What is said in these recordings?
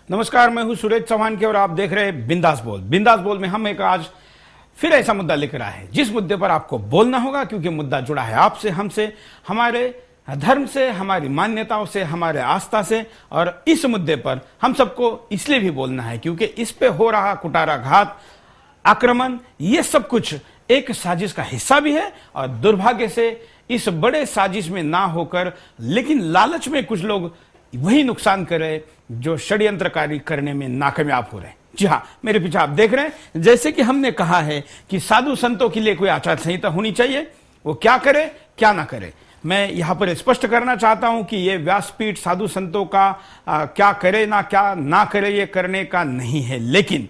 नमस्कार, मैं हूं सुरेश चौहान के और आप देख रहे हैं बिंदास बोल। बिंदास बोल में हम एक आज फिर ऐसा मुद्दा लेकर आए हैं जिस मुद्दे पर आपको बोलना होगा, क्योंकि मुद्दा जुड़ा है आपसे, हमसे, हमारे धर्म से, हमारी मान्यताओं से, हमारे आस्था से। और इस मुद्दे पर हम सबको इसलिए भी बोलना है क्योंकि इस पे हो रहा कुटाराघात, आक्रमण, ये सब कुछ एक साजिश का हिस्सा भी है। और दुर्भाग्य से इस बड़े साजिश में ना होकर लेकिन लालच में कुछ लोग वही नुकसान कर रहे जो षड्यंत्रकारी करने में नाकामयाब हो रहे हैं। जी हाँ, मेरे पीछे आप देख रहे हैं, जैसे कि हमने कहा है कि साधु संतों के लिए कोई आचार संहिता होनी चाहिए, वो क्या करे क्या ना करे। मैं यहां पर स्पष्ट करना चाहता हूं कि ये व्यासपीठ साधु संतों का क्या करे क्या ना करे ये करने का नहीं है, लेकिन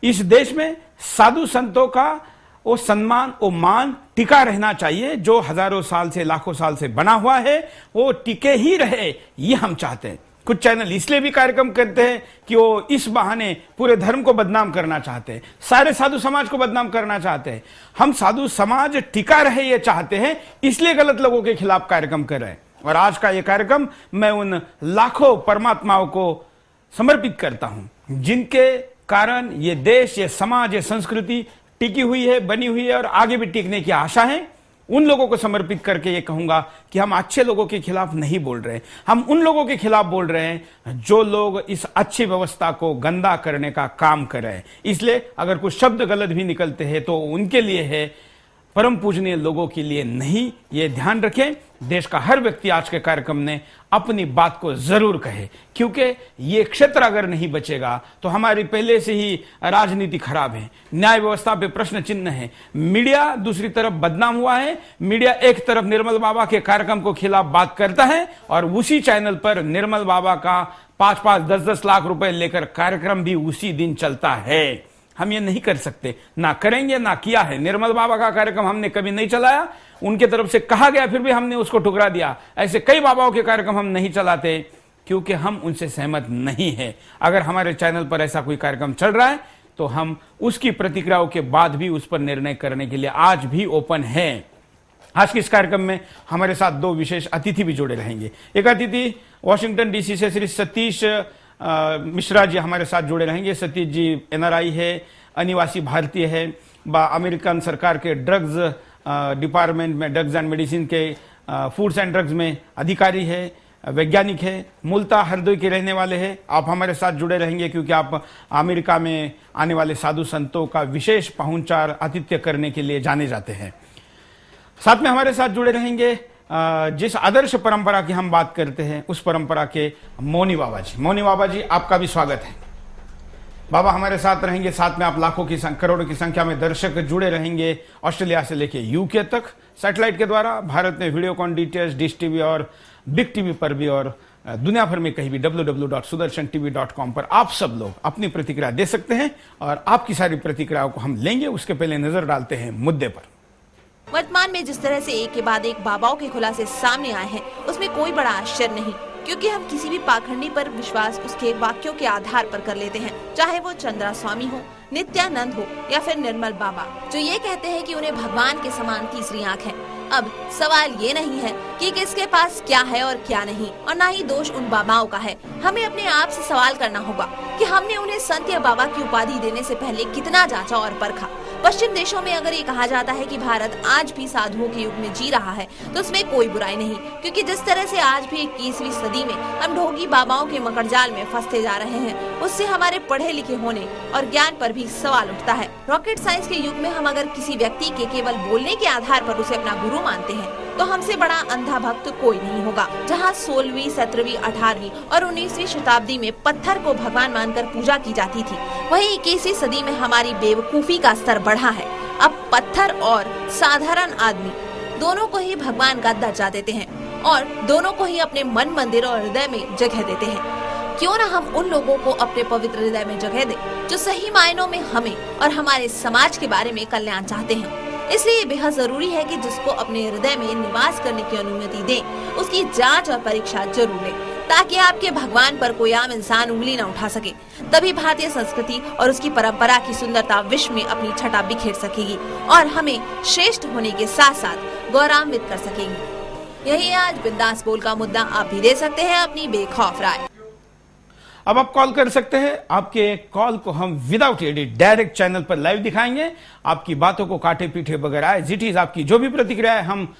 इस देश में साधु संतों का वो सम्मान, वो मान टिका रहना चाहिए। जो हजारों साल से, लाखों साल से बना हुआ है वो टिके ही रहे, ये हम चाहते हैं। कुछ चैनल इसलिए भी कार्यक्रम करते हैं कि वो इस बहाने पूरे धर्म को बदनाम करना चाहते हैं, सारे साधु समाज को बदनाम करना चाहते हैं। हम साधु समाज टिका रहे ये चाहते हैं, इसलिए गलत लोगों के खिलाफ कार्यक्रम कर रहे हैं। और आज का ये कार्यक्रम मैं उन लाखों परमात्माओं को समर्पित करता हूं जिनके कारण ये देश, ये समाज, ये संस्कृति टिकी हुई है, बनी हुई है और आगे भी टिकने की आशा है। उन लोगों को समर्पित करके ये कहूंगा कि हम अच्छे लोगों के खिलाफ नहीं बोल रहे, हम उन लोगों के खिलाफ बोल रहे हैं जो लोग इस अच्छी व्यवस्था को गंदा करने का काम कर रहे हैं। इसलिए अगर कुछ शब्द गलत भी निकलते हैं तो उनके लिए है, परम पूजनीय लोगों के लिए नहीं। ये ध्यान रखें, देश का हर व्यक्ति आज के कार्यक्रम ने अपनी बात को जरूर कहे, क्योंकि ये क्षेत्र अगर नहीं बचेगा तो हमारी पहले से ही राजनीति खराब है, न्याय व्यवस्था पे प्रश्न चिन्ह है, मीडिया दूसरी तरफ बदनाम हुआ है। मीडिया एक तरफ निर्मल बाबा के कार्यक्रम को खिलाफ बात करता है और उसी चैनल पर निर्मल बाबा का 5-5, 10-10 लाख रुपए लेकर कार्यक्रम भी उसी दिन चलता है। हम ये नहीं कर सकते, ना करेंगे, ना किया है। निर्मल बाबा का कार्यक्रम हमने कभी नहीं चलाया, उनके तरफ से कहा गया फिर भी हमने उसको ठुकरा दिया। ऐसे कई बाबाओं के कार्यक्रम हम नहीं चलाते क्योंकि हम उनसे सहमत नहीं है। अगर हमारे चैनल पर ऐसा कोई कार्यक्रम चल रहा है तो हम उसकी प्रतिक्रियाओं के बाद भी उस पर निर्णय करने के लिए आज भी ओपन है। आज के इस कार्यक्रम में हमारे साथ दो विशेष अतिथि भी जुड़े रहेंगे। एक अतिथि वॉशिंगटन डीसी से श्री सतीश मिश्रा जी हमारे साथ जुड़े रहेंगे। सतीश जी NRI है, अनिवासी भारतीय है, अमेरिकन सरकार के ड्रग्स डिपार्टमेंट में, ड्रग्स एंड मेडिसिन के फूड्स एंड ड्रग्स में अधिकारी है, वैज्ञानिक है, मूलतः हरदोई के रहने वाले हैं। आप हमारे साथ जुड़े रहेंगे क्योंकि आप अमेरिका में आने वाले साधु संतों का विशेष पहुंचार, आतिथ्य करने के लिए जाने जाते हैं। साथ में हमारे साथ जुड़े रहेंगे जिस आदर्श परंपरा की हम बात करते हैं उस परंपरा के मौनी बाबा जी। मौनी बाबा जी, आपका भी स्वागत है। बाबा हमारे साथ रहेंगे, साथ में आप लाखों की करोड़ों की संख्या में दर्शक जुड़े रहेंगे ऑस्ट्रेलिया से लेके UK तक सैटेलाइट के द्वारा, भारत में वीडियोकॉन, DTH, डिश टीवी और बिग टीवी पर भी, और दुनिया भर में कहीं भी www.sudarshan.tv.com पर आप सब लोग अपनी प्रतिक्रिया दे सकते हैं और आपकी सारी प्रतिक्रियाओं को हम लेंगे। उसके पहले नजर डालते हैं मुद्दे पर। वर्तमान में जिस तरह से एक के बाद एक बाबाओं के खुलासे सामने आए हैं उसमें कोई बड़ा आश्चर्य नहीं, क्योंकि हम किसी भी पाखंडी पर विश्वास उसके वाक्यों के आधार पर कर लेते हैं, चाहे वो चंद्रा स्वामी हो, नित्यानंद हो या फिर निर्मल बाबा, जो ये कहते हैं कि उन्हें भगवान के समान तीसरी आंख है। अब सवाल ये नहीं है कि किसके पास क्या है और क्या नहीं, और ना ही दोष उन बाबाओं का है। हमें अपने आप से सवाल करना होगा कि हमने उन्हें संत या बाबा की उपाधि देने से पहले कितना जांचा और परखा। पश्चिम देशों में अगर ये कहा जाता है कि भारत आज भी साधुओं के युग में जी रहा है तो उसमें कोई बुराई नहीं, क्योंकि जिस तरह से आज भी 21वीं सदी में हम ढोंगी बाबाओं के मकड़जाल में फंसते जा रहे हैं, उससे हमारे पढ़े लिखे होने और ज्ञान पर भी सवाल उठता है। रॉकेट साइंस के युग में हम अगर किसी व्यक्ति के केवल बोलने के आधार पर उसे अपना गुरु मानते हैं तो हमसे बड़ा अंधा भक्त कोई नहीं होगा। जहाँ 16वीं, 17वीं, 18वीं और 19वीं शताब्दी में पत्थर को भगवान मानकर पूजा की जाती थी, वहीं 21वीं सदी में हमारी बेवकूफी का स्तर बढ़ा है। अब पत्थर और साधारण आदमी दोनों को ही भगवान का दर्जा देते हैं और दोनों को ही अपने मन, मंदिर और हृदय में जगह देते हैं। क्यों न हम उन लोगों को अपने पवित्र हृदय में जगह दें जो सही मायनों में हमें और हमारे समाज के बारे में कल्याण चाहते हैं। इसलिए बेहद जरूरी है कि जिसको अपने हृदय में निवास करने की अनुमति दें उसकी जांच और परीक्षा जरूर लें, ताकि आपके भगवान पर कोई आम इंसान उंगली न उठा सके। तभी भारतीय संस्कृति और उसकी परंपरा की सुंदरता विश्व में अपनी छटा बिखेर सकेगी और हमें श्रेष्ठ होने के साथ साथ गौरवान्वित कर सकेगी। यही आज बिंदास बोल का मुद्दा। आप भी दे सकते हैं अपनी बेखौफ राय। अब आप कॉल कर सकते हैं। आपके कॉल को हम विदाउट एडिट डायरेक्ट चैनल पर लाइव दिखाएंगे। आपकी बातों को काटे पीटे बगैर एज इट इज आपकी जो भी प्रतिक्रिया है हम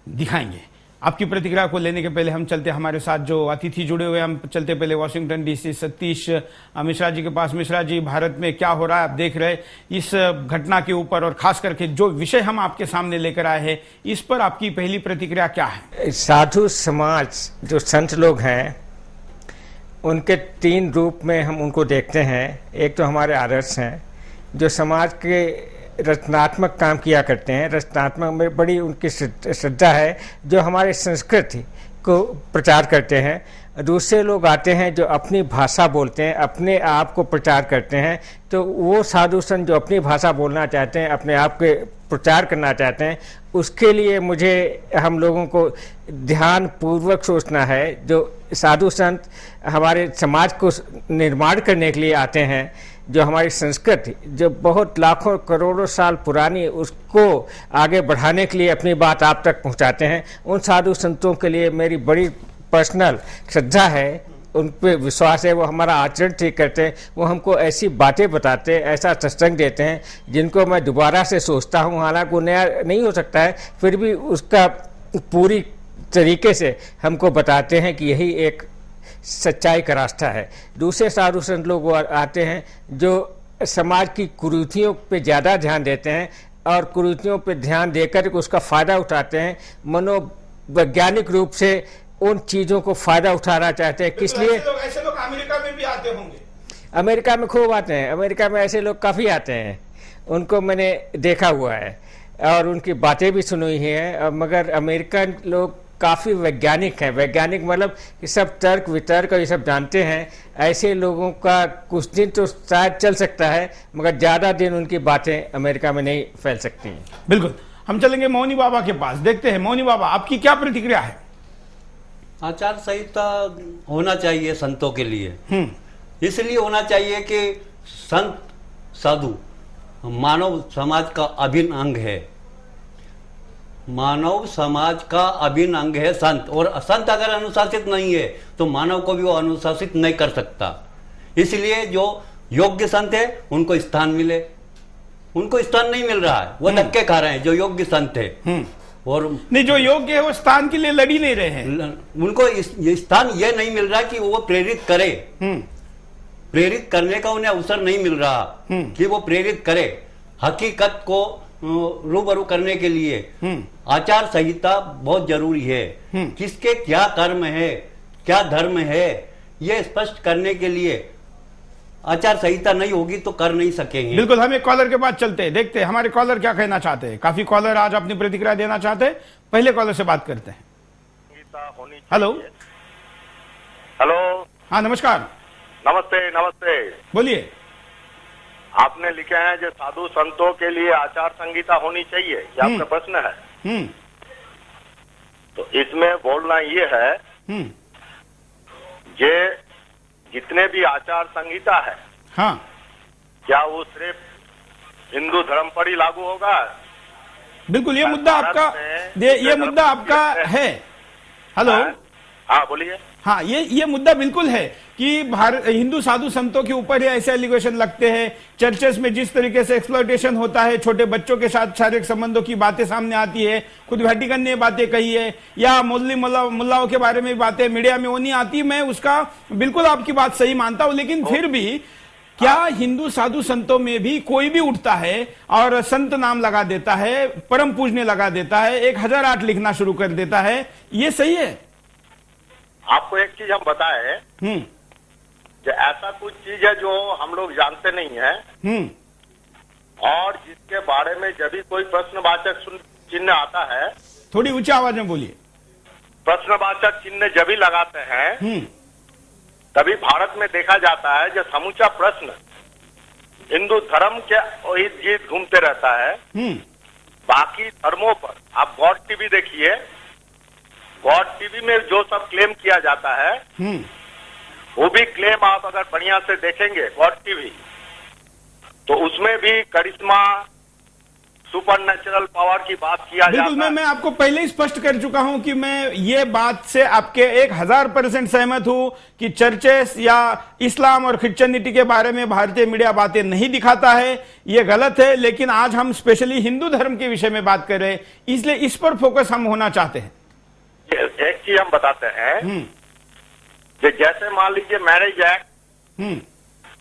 दिखाएंगे। आपकी प्रतिक्रिया को लेने के पहले हम चलते, हमारे साथ जो अतिथि जुड़े हुए, हम चलते पहले वॉशिंगटन डीसी सतीश मिश्रा जी के पास। मिश्रा जी, भारत में क्या हो रहा है आप देख रहे इस घटना के ऊपर, और खास करके जो विषय हम आपके सामने लेकर आए हैं इस पर आपकी पहली प्रतिक्रिया क्या है? साधु समाज जो संत लोग हैं उनके 3 रूप में हम उनको देखते हैं। एक तो हमारे आदर्श हैं जो समाज के रचनात्मक काम किया करते हैं, रचनात्मक में बड़ी उनकी श्रद्धा है, जो हमारे संस्कृति को प्रचार करते हैं। दूसरे लोग आते हैं जो अपनी भाषा बोलते हैं, अपने आप को प्रचार करते हैं। तो वो साधु संत जो अपनी भाषा बोलना चाहते हैं, अपने आप के प्रचार करना चाहते हैं, उसके लिए मुझे हम लोगों को ध्यान पूर्वक सोचना है। जो साधु संत हमारे समाज को निर्माण करने के लिए आते हैं, जो हमारी संस्कृति जो बहुत लाखों करोड़ों साल पुरानी, उसको आगे बढ़ाने के लिए अपनी बात आप तक पहुंचाते हैं, उन साधु संतों के लिए मेरी बड़ी पर्सनल श्रद्धा है, उन पे विश्वास है। वो हमारा आचरण ठीक करते हैं, वो हमको ऐसी बातें बताते हैं, ऐसा सत्संग देते हैं जिनको मैं दोबारा से सोचता हूँ। हालांकि वो नया नहीं हो सकता है, फिर भी उसका पूरी तरीके से हमको बताते हैं कि यही एक सच्चाई का रास्ता है। दूसरे साधु संत लोग आते हैं जो समाज की कुरीतियों पे ज़्यादा ध्यान देते हैं और कुरीतियों पे ध्यान देकर उसका फ़ायदा उठाते हैं। मनोवैज्ञानिक रूप से उन चीज़ों को फ़ायदा उठाना चाहते हैं। किस लिए? ऐसे लोग अमेरिका में भी आते होंगे। अमेरिका में खूब आते हैं, अमेरिका में ऐसे लोग काफ़ी आते हैं, उनको मैंने देखा हुआ है और उनकी बातें भी सुनी हैं। मगर अमेरिकन लोग काफ़ी वैज्ञानिक हैं। वैज्ञानिक मतलब कि सब तर्क वितर्क और ये सब जानते हैं। ऐसे लोगों का कुछ दिन तो शायद चल सकता है, मगर ज़्यादा दिन उनकी बातें अमेरिका में नहीं फैल सकती हैं। बिल्कुल, हम चलेंगे मौनी बाबा के पास, देखते हैं मौनी बाबा आपकी क्या प्रतिक्रिया है? आचार संहिता होना चाहिए संतों के लिए। इसलिए होना चाहिए कि संत साधु मानव समाज का अभिन्न अंग है। मानव समाज का अभिन्न अंग है संत, और संत अगर अनुशासित नहीं है तो मानव को भी वो अनुशासित नहीं कर सकता। इसलिए जो योग्य संत है उनको स्थान मिले, उनको स्थान नहीं मिल रहा है, वो धक्के खा रहे हैं जो योग्य संत है। और नहीं, जो योग्य है वो स्थान के लिए लड़ ही नहीं रहे हैं। उनको ये स्थान ये नहीं मिल रहा कि वो प्रेरित करे, प्रेरित करने का उन्हें अवसर नहीं मिल रहा कि वो प्रेरित करे। हकीकत को रूबरू करने के लिए आचार संहिता बहुत जरूरी है। किसके क्या कर्म है, क्या धर्म है, ये स्पष्ट करने के लिए आचार संहिता नहीं होगी तो कर नहीं सकेंगे। बिल्कुल, हम एक कॉलर के पास चलते हैं, देखते हैं हमारे कॉलर क्या कहना चाहते हैं। काफी कॉलर आज अपनी प्रतिक्रिया देना चाहते हैं। पहले कॉलर से बात करते हैं। हेलो हेलो, हाँ नमस्कार। नमस्ते नमस्ते, बोलिए। आपने लिखे हैं जो साधु संतों के लिए आचार संहिता होनी चाहिए, ये आपका प्रश्न है। तो इसमें बोलना ये है जे जितने भी आचार संहिता है, हाँ, क्या वो सिर्फ हिंदू धर्म पर ही लागू होगा? बिल्कुल, ये मुद्दा आपका, ये मुद्दा आपका है। हेलो, हाँ बोलिए। हाँ, ये मुद्दा बिल्कुल है कि भारत हिंदू साधु संतों के ऊपर ऐसे एलिगेशन लगते हैं। चर्चेस में जिस तरीके से एक्सप्लॉयटेशन होता है, छोटे बच्चों के साथ शारीरिक संबंधों की बातें सामने आती है, खुद वेटिकन ने बातें कही है, या मुस्लिम मुल्लाओं के बारे में बातें मीडिया में वो नहीं आती। मैं उसका बिल्कुल आपकी बात सही मानता हूं, लेकिन फिर भी क्या हिंदू साधु संतों में भी कोई भी उठता है और संत नाम लगा देता है, परम पूजने लगा देता है, 1008 लिखना शुरू कर देता है, ये सही है? आपको एक चीज हम बताए जो ऐसा कुछ चीज है जो हम लोग जानते नहीं है, और जिसके बारे में जब भी कोई प्रश्नवाचक चिन्ह आता है, थोड़ी ऊंची आवाज में बोलिए। प्रश्नवाचक चिन्ह जब भी लगाते हैं तभी भारत में देखा जाता है जो समूचा प्रश्न हिंदू धर्म के इर्द गिर्द घूमते रहता है। बाकी धर्मों पर आप गॉड टीवी देखिए, गॉड टीवी में जो सब क्लेम किया जाता है वो भी क्लेम आप अगर बढ़िया से देखेंगे गॉड टीवी, तो उसमें भी करिश्मा, सुपर नेचुरल पावर की बात किया बिल्कुल, जाता है। मैं आपको पहले ही स्पष्ट कर चुका हूं कि मैं ये बात से आपके 1000% सहमत हूं कि चर्चेस या इस्लाम और क्रिश्चियनिटी के बारे में भारतीय मीडिया बातें नहीं दिखाता है, ये गलत है। लेकिन आज हम स्पेशली हिंदू धर्म के विषय में बात कर रहे हैं, इसलिए इस पर फोकस हम होना चाहते हैं। एक चीज हम बताते हैं कि जैसे मान लीजिए मैरिज एक्ट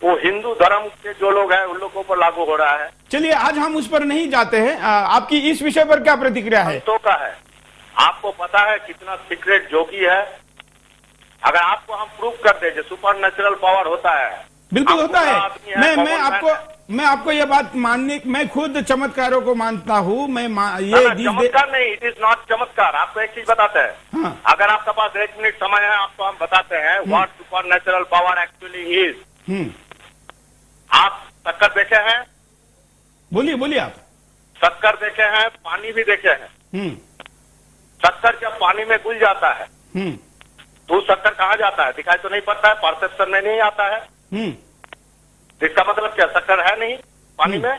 वो हिंदू धर्म के जो लोग हैं उन लोगों पर लागू हो रहा है। चलिए आज हम उस पर नहीं जाते हैं। आपकी इस विषय पर क्या प्रतिक्रिया है? तो का है, आपको पता है कितना सीक्रेट जोगी है। अगर आपको हम प्रूव कर दे जो सुपर नेचुरल पावर होता है, बिल्कुल होता है। मैं आपको यह बात मानने, मैं खुद चमत्कारों को मानता हूँ। चमत्कार नहीं, इट इज नॉट चमत्कार। आपको एक चीज बताते हैं। हाँ। अगर आपके पास 1 मिनट समय है, आपको हम बताते हैं what super natural power actually is. आप शक्कर देखे हैं? बोलिए आप। शक्कर देखे हैं, पानी भी देखे हैं। शक्कर जब पानी में घुल जाता है तो शक्कर कहाँ जाता है? दिखाई तो नहीं पड़ता है, परसेप्शन में नहीं आता है। इसका मतलब क्या शक्कर है नहीं पानी में?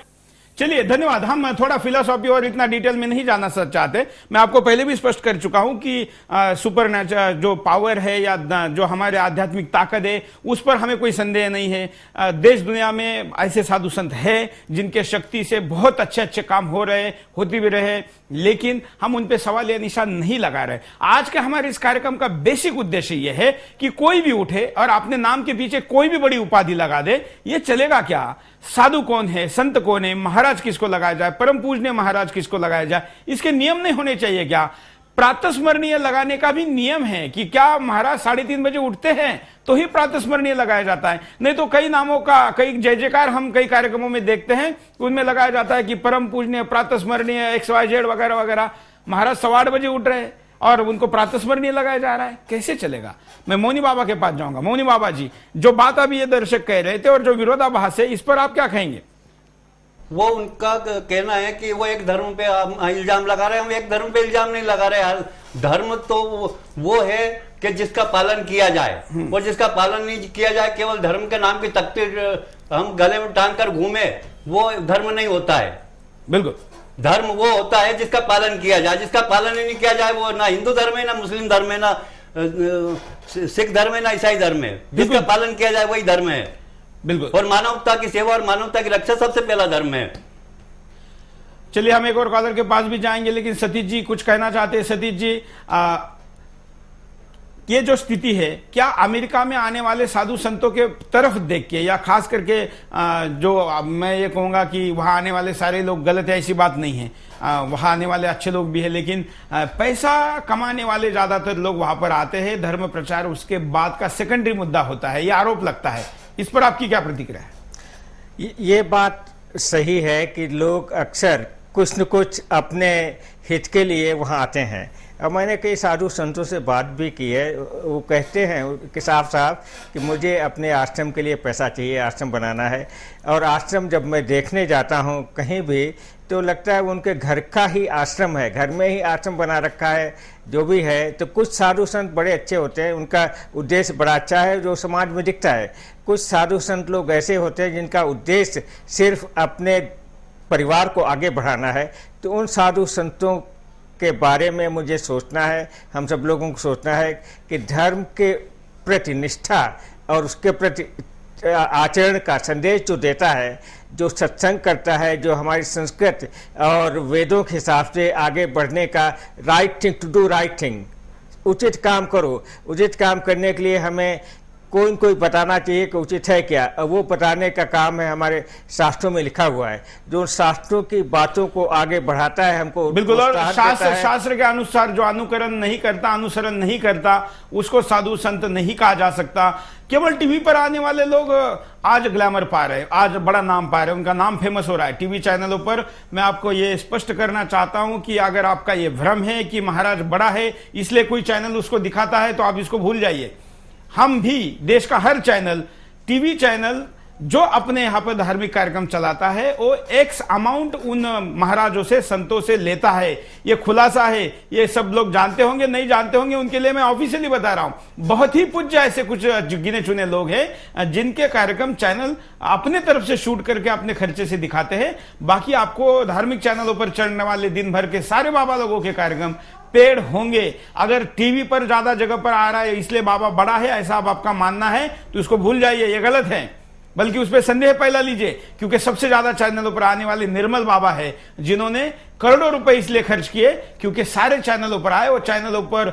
चलिए धन्यवाद। हम थोड़ा फिलोसॉफी और इतना डिटेल में नहीं जाना चाहते। मैं आपको पहले भी स्पष्ट कर चुका हूं कि सुपर नेचुरल जो पावर है या जो हमारे आध्यात्मिक ताकत है उस पर हमें कोई संदेह नहीं है। देश दुनिया में ऐसे साधु संत हैं जिनके शक्ति से बहुत अच्छे अच्छे काम हो रहे, होते भी रहे, लेकिन हम उन पे सवाल या निशान नहीं लगा रहे। आज के हमारे इस कार्यक्रम का बेसिक उद्देश्य यह है कि कोई भी उठे और अपने नाम के पीछे कोई भी बड़ी उपाधि लगा दे, ये चलेगा क्या? साधु कौन है, संत कौन है, महाराज किसको लगाया जाए, परम पूजनीय महाराज किसको लगाया जाए, इसके नियम नहीं होने चाहिए क्या? प्रातस्मरणीय लगाने का भी नियम है कि क्या महाराज 3:30 बजे उठते हैं तो ही प्रातस्मरणीय लगाया जाता है। नहीं तो कई नामों का कई जय जयकार हम कई कार्यक्रमों में देखते हैं, उनमें लगाया जाता है कि परम पूजनीय, प्रातस्मरणीय, XYZ वगैरह वगैरह। महाराज 8:15 बजे उठ रहे हैं और उनको प्रातस्मरणीय लगाया जा रहा है, कैसे चलेगा? मैं मौनी बाबा के पास जाऊंगा। मौनी बाबा जी, जो बात अभी ये दर्शक कह रहे थे और जो विरोधाभास है, इस पर आप क्या कहेंगे? वो उनका कहना है कि वो एक धर्म पे इल्जाम लगा रहे हैं। हम एक धर्म पे इल्जाम नहीं लगा रहे। धर्म तो वो है कि जिसका पालन किया जाए, और जिसका पालन नहीं किया जाए, केवल धर्म के नाम की तख्ती हम गले में टांग कर घूमे, वो धर्म नहीं होता है। बिल्कुल, धर्म वो होता है जिसका पालन किया जाए। जिसका पालन ही नहीं किया जाए वो ना हिंदू धर्म है, ना मुस्लिम धर्म है, ना सिख धर्म है, ना ईसाई धर्म है। जिसका पालन किया जाए वही धर्म है। बिल्कुल। और मानवता की सेवा और मानवता की रक्षा सबसे पहला धर्म है। चलिए हम एक और कॉलर के पास भी जाएंगे, लेकिन सतीश जी कुछ कहना चाहते हैं। सतीश जी, ये जो स्थिति है, क्या अमेरिका में आने वाले साधु संतों के तरफ देख के, या खास करके जो मैं ये कहूंगा कि वहां आने वाले सारे लोग गलत है, ऐसी बात नहीं है। वहां आने वाले अच्छे लोग भी हैं, लेकिन पैसा कमाने वाले ज्यादातर लोग वहां पर आते हैं। धर्म प्रचार उसके बाद का सेकेंडरी मुद्दा होता है, ये आरोप लगता है। इस पर आपकी क्या प्रतिक्रिया है? ये बात सही है कि लोग अक्सर कुछ न कुछ अपने हित के लिए वहाँ आते हैं। अब मैंने कई साधु संतों से बात भी की है, वो कहते हैं कि साफ कि मुझे अपने आश्रम के लिए पैसा चाहिए, आश्रम बनाना है। और आश्रम जब मैं देखने जाता हूँ कहीं भी, तो लगता है उनके घर का ही आश्रम है, घर में ही आश्रम बना रखा है जो भी है। तो कुछ साधु संत बड़े अच्छे होते हैं, उनका उद्देश्य बड़ा अच्छा है जो समाज में दिखता है। कुछ साधु संत लोग ऐसे होते हैं जिनका उद्देश्य सिर्फ अपने परिवार को आगे बढ़ाना है। तो उन साधु संतों के बारे में मुझे सोचना है, हम सब लोगों को सोचना है कि धर्म के प्रति निष्ठा और उसके प्रति आचरण का संदेश जो देता है, जो सत्संग करता है, जो हमारी संस्कृत और वेदों के हिसाब से आगे बढ़ने का, right thing to do right thing, उचित काम करो। उचित काम करने के लिए हमें कोई बताना चाहिए कि उचित है क्या, और वो बताने का काम है, हमारे शास्त्रों में लिखा हुआ है। जो शास्त्रों की बातों को आगे बढ़ाता है, हमको बिल्कुल। और शास्त्र के अनुसार जो अनुकरण नहीं करता, अनुसरण नहीं करता, उसको साधु संत नहीं कहा जा सकता। केवल टीवी पर आने वाले लोग आज ग्लैमर पा रहे हैं, आज बड़ा नाम पा रहे हैं, उनका नाम फेमस हो रहा है टीवी चैनलों पर। मैं आपको ये स्पष्ट करना चाहता हूं कि अगर आपका ये भ्रम है कि महाराज बड़ा है इसलिए कोई चैनल उसको दिखाता है, तो आप इसको भूल जाइए। हम भी, देश का हर चैनल, टीवी चैनल जो अपने यहाँ पर धार्मिक कार्यक्रम चलाता है वो एक्स अमाउंट उन महाराजों से, संतों से लेता है। ये खुलासा है, ये सब लोग जानते होंगे, नहीं जानते होंगे, उनके लिए मैं ऑफिशियली बता रहा हूं। बहुत ही पूज्य ऐसे कुछ गिने चुने लोग हैं जिनके कार्यक्रम चैनल अपने तरफ से शूट करके अपने खर्चे से दिखाते हैं। बाकी आपको धार्मिक चैनलों पर चढ़ने वाले दिन भर के सारे बाबा लोगों के कार्यक्रम पेड़ होंगे। अगर टीवी पर ज्यादा जगह पर आ रहा है इसलिए बाबा बड़ा है, ऐसा अब आपका मानना है तो उसको भूल जाइए, ये गलत है। बल्कि उस पर संदेह पहला लीजिए, क्योंकि सबसे ज्यादा चैनलों पर आने वाले निर्मल बाबा है, जिन्होंने करोड़ों रुपए इसलिए खर्च किए क्योंकि सारे चैनलों पर आए। वो चैनलों पर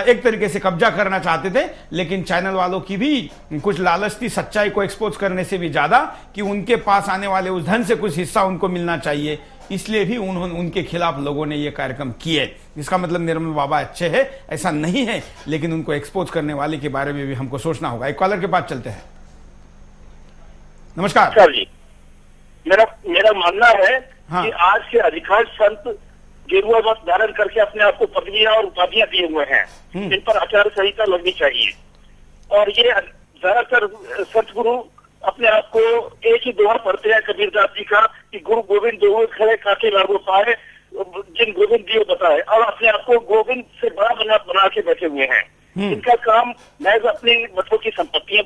एक तरीके से कब्जा करना चाहते थे, लेकिन चैनल वालों की भी कुछ लालच थी सच्चाई को एक्सपोज करने से भी ज्यादा, कि उनके पास आने वाले उस धन से कुछ हिस्सा उनको मिलना चाहिए। इसलिए भी उनके खिलाफ लोगों ने ये कार्यक्रम किए। इसका मतलब निर्मल बाबा अच्छे हैं ऐसा नहीं है, लेकिन उनको एक्सपोज करने वाले के बारे में भी हमको सोचना होगा। एक कॉलर के पास चलते हैं। नमस्कार जी, मेरा मानना है कि आज के अधिकांश संत गेरुआ वस्त्र धारण करके अपने आप को पदवियां और उपाधियां दिए हुए हैं। इन पर आचार संहिता लगनी चाहिए। और ये ज्यादातर सतगुरु अपने आप को एक ही दोहा पढ़ते हैं कबीरदास जी का, कि गुरु गोविंद दो खड़े काके लागू पाए, जिन गोविंद दिए बताए, और अपने आप को गोविंद से बड़ा बना के बैठे हुए हैं। इनका काम महज अपनी बच्चों की संपत्तियां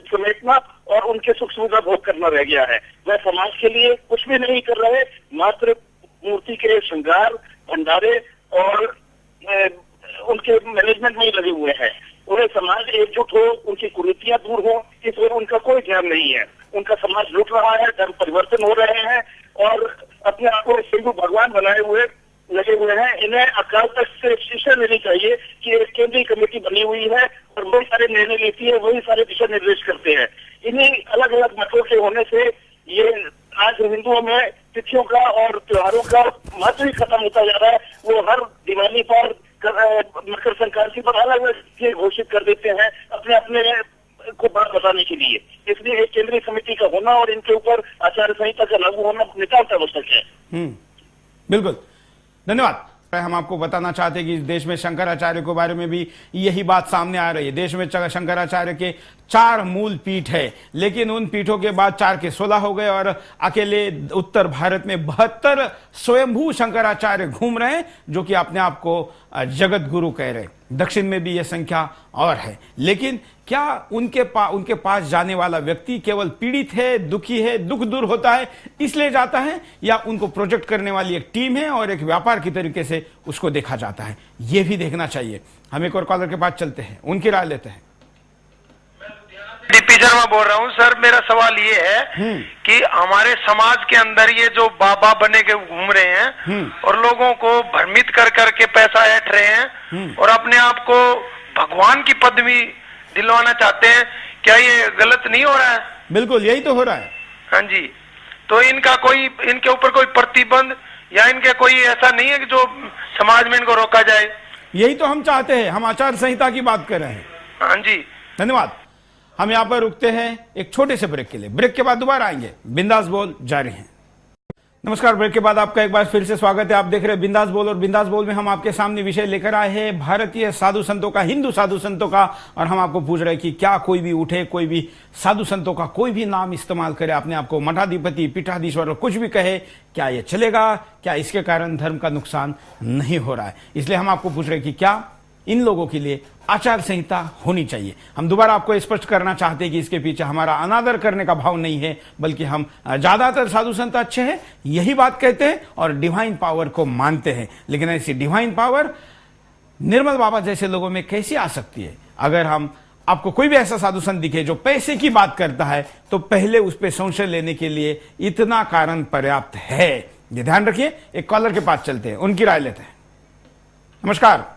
समेटना और उनके सुख सुविधा भोग करना रह गया है। वह समाज के लिए कुछ भी नहीं कर रहे, मात्र मूर्ति के श्रृंगार, भंडारे और उनके मैनेजमेंट में ही लगे हुए हैं। उन्हें समाज एकजुट हो, उनकी कुरीतियां दूर हो, इस ओर उनका कोई ध्यान नहीं है। उनका समाज लुट रहा है, धर्म परिवर्तन हो रहे हैं और अपने आप को हिंदू भगवान बनाए हुए लगे हुए हैं। इन्हें अकाल तख्त से शिक्षा लेनी चाहिए कि एक केंद्रीय कमेटी बनी हुई है और वही सारे निर्णय लेती है, वही सारे दिशा निर्देश करते हैं। इन्हीं अलग अलग मतों के होने से ये आज हिंदुओं में तिथियों का और त्योहारों का महत्व ही खत्म होता जा रहा है। वो हर दिवाली पर, मकर संक्रांति पर अलग अलग घोषित कर देते हैं अपने अपने को बात बताने के लिए। इसलिए एक केंद्रीय समिति का होना और इनके ऊपर आचार संहिता का लागू होना नितांत आवश्यक है। बिल्कुल, धन्यवाद। हम आपको बताना चाहते हैं कि इस देश में शंकराचार्य के बारे में भी यही बात सामने आ रही है। देश में शंकराचार्य के 4 मूल पीठ है, लेकिन उन पीठों के बाद 4 के 16 हो गए और अकेले उत्तर भारत में 72 स्वयंभू शंकराचार्य घूम रहे हैं, जो कि अपने आप को जगत गुरु कह रहे हैं। दक्षिण में भी यह संख्या और है, लेकिन क्या उनके पास जाने वाला व्यक्ति केवल पीड़ित है, दुखी है, दुख दूर होता है इसलिए जाता है, या उनको प्रोजेक्ट करने वाली एक टीम है और एक व्यापार की तरीके से उसको देखा जाता है? यह भी देखना चाहिए। हम एक और कॉलर के पास चलते हैं, उनकी राय लेते हैं। डीपी शर्मा बोल रहा हूँ सर। मेरा सवाल ये है कि हमारे समाज के अंदर ये जो बाबा बने के घूम रहे हैं और लोगों को भ्रमित कर करके पैसा ऐंठ रहे हैं और अपने आप को भगवान की पदवी दिलवाना चाहते हैं, क्या ये गलत नहीं हो रहा है? बिल्कुल, यही तो हो रहा है। हाँ जी, तो इनके ऊपर कोई प्रतिबंध या इनके कोई ऐसा नहीं है कि जो समाज में इनको रोका जाए? यही तो हम चाहते हैं, हम आचार संहिता की बात कर रहे हैं। हाँ जी, धन्यवाद। हम यहां पर रुकते हैं एक छोटे से ब्रेक के लिए। ब्रेक के बाद दोबारा आएंगे। बिंदास बोल जारी हैं। नमस्कार, ब्रेक के बाद आपका एक बार फिर से स्वागत है। आप देख रहे हैं बिंदास बोल, और बिंदास बोल में हम आपके सामने विषय लेकर आए हैं भारतीय साधु संतों का, हिंदू साधु संतों का। और हम आपको पूछ रहे हैं कि क्या कोई भी उठे, कोई भी साधु संतों का कोई भी नाम इस्तेमाल करे, अपने आप को मठाधिपति, पीठाधीश्वर और कुछ भी कहे, क्या ये चलेगा? क्या इसके कारण धर्म का नुकसान नहीं हो रहा है? इसलिए हम आपको पूछ रहे हैं कि क्या इन लोगों के लिए आचार संहिता होनी चाहिए। हम दोबारा आपको स्पष्ट करना चाहते हैं कि इसके पीछे हमारा अनादर करने का भाव नहीं है, बल्कि हम ज्यादातर साधु संत अच्छे हैं, यही बात कहते हैं और डिवाइन पावर को मानते हैं। लेकिन ऐसी डिवाइन पावर निर्मल बाबा जैसे लोगों में कैसी आ सकती है? अगर हम आपको कोई भी ऐसा साधु संत दिखे जो पैसे की बात करता है, तो पहले उस पर संशय लेने के लिए इतना कारण पर्याप्त है। ये ध्यान रखिए। एक कॉलर के पास चलते हैं, उनकी राय लेते हैं। नमस्कार।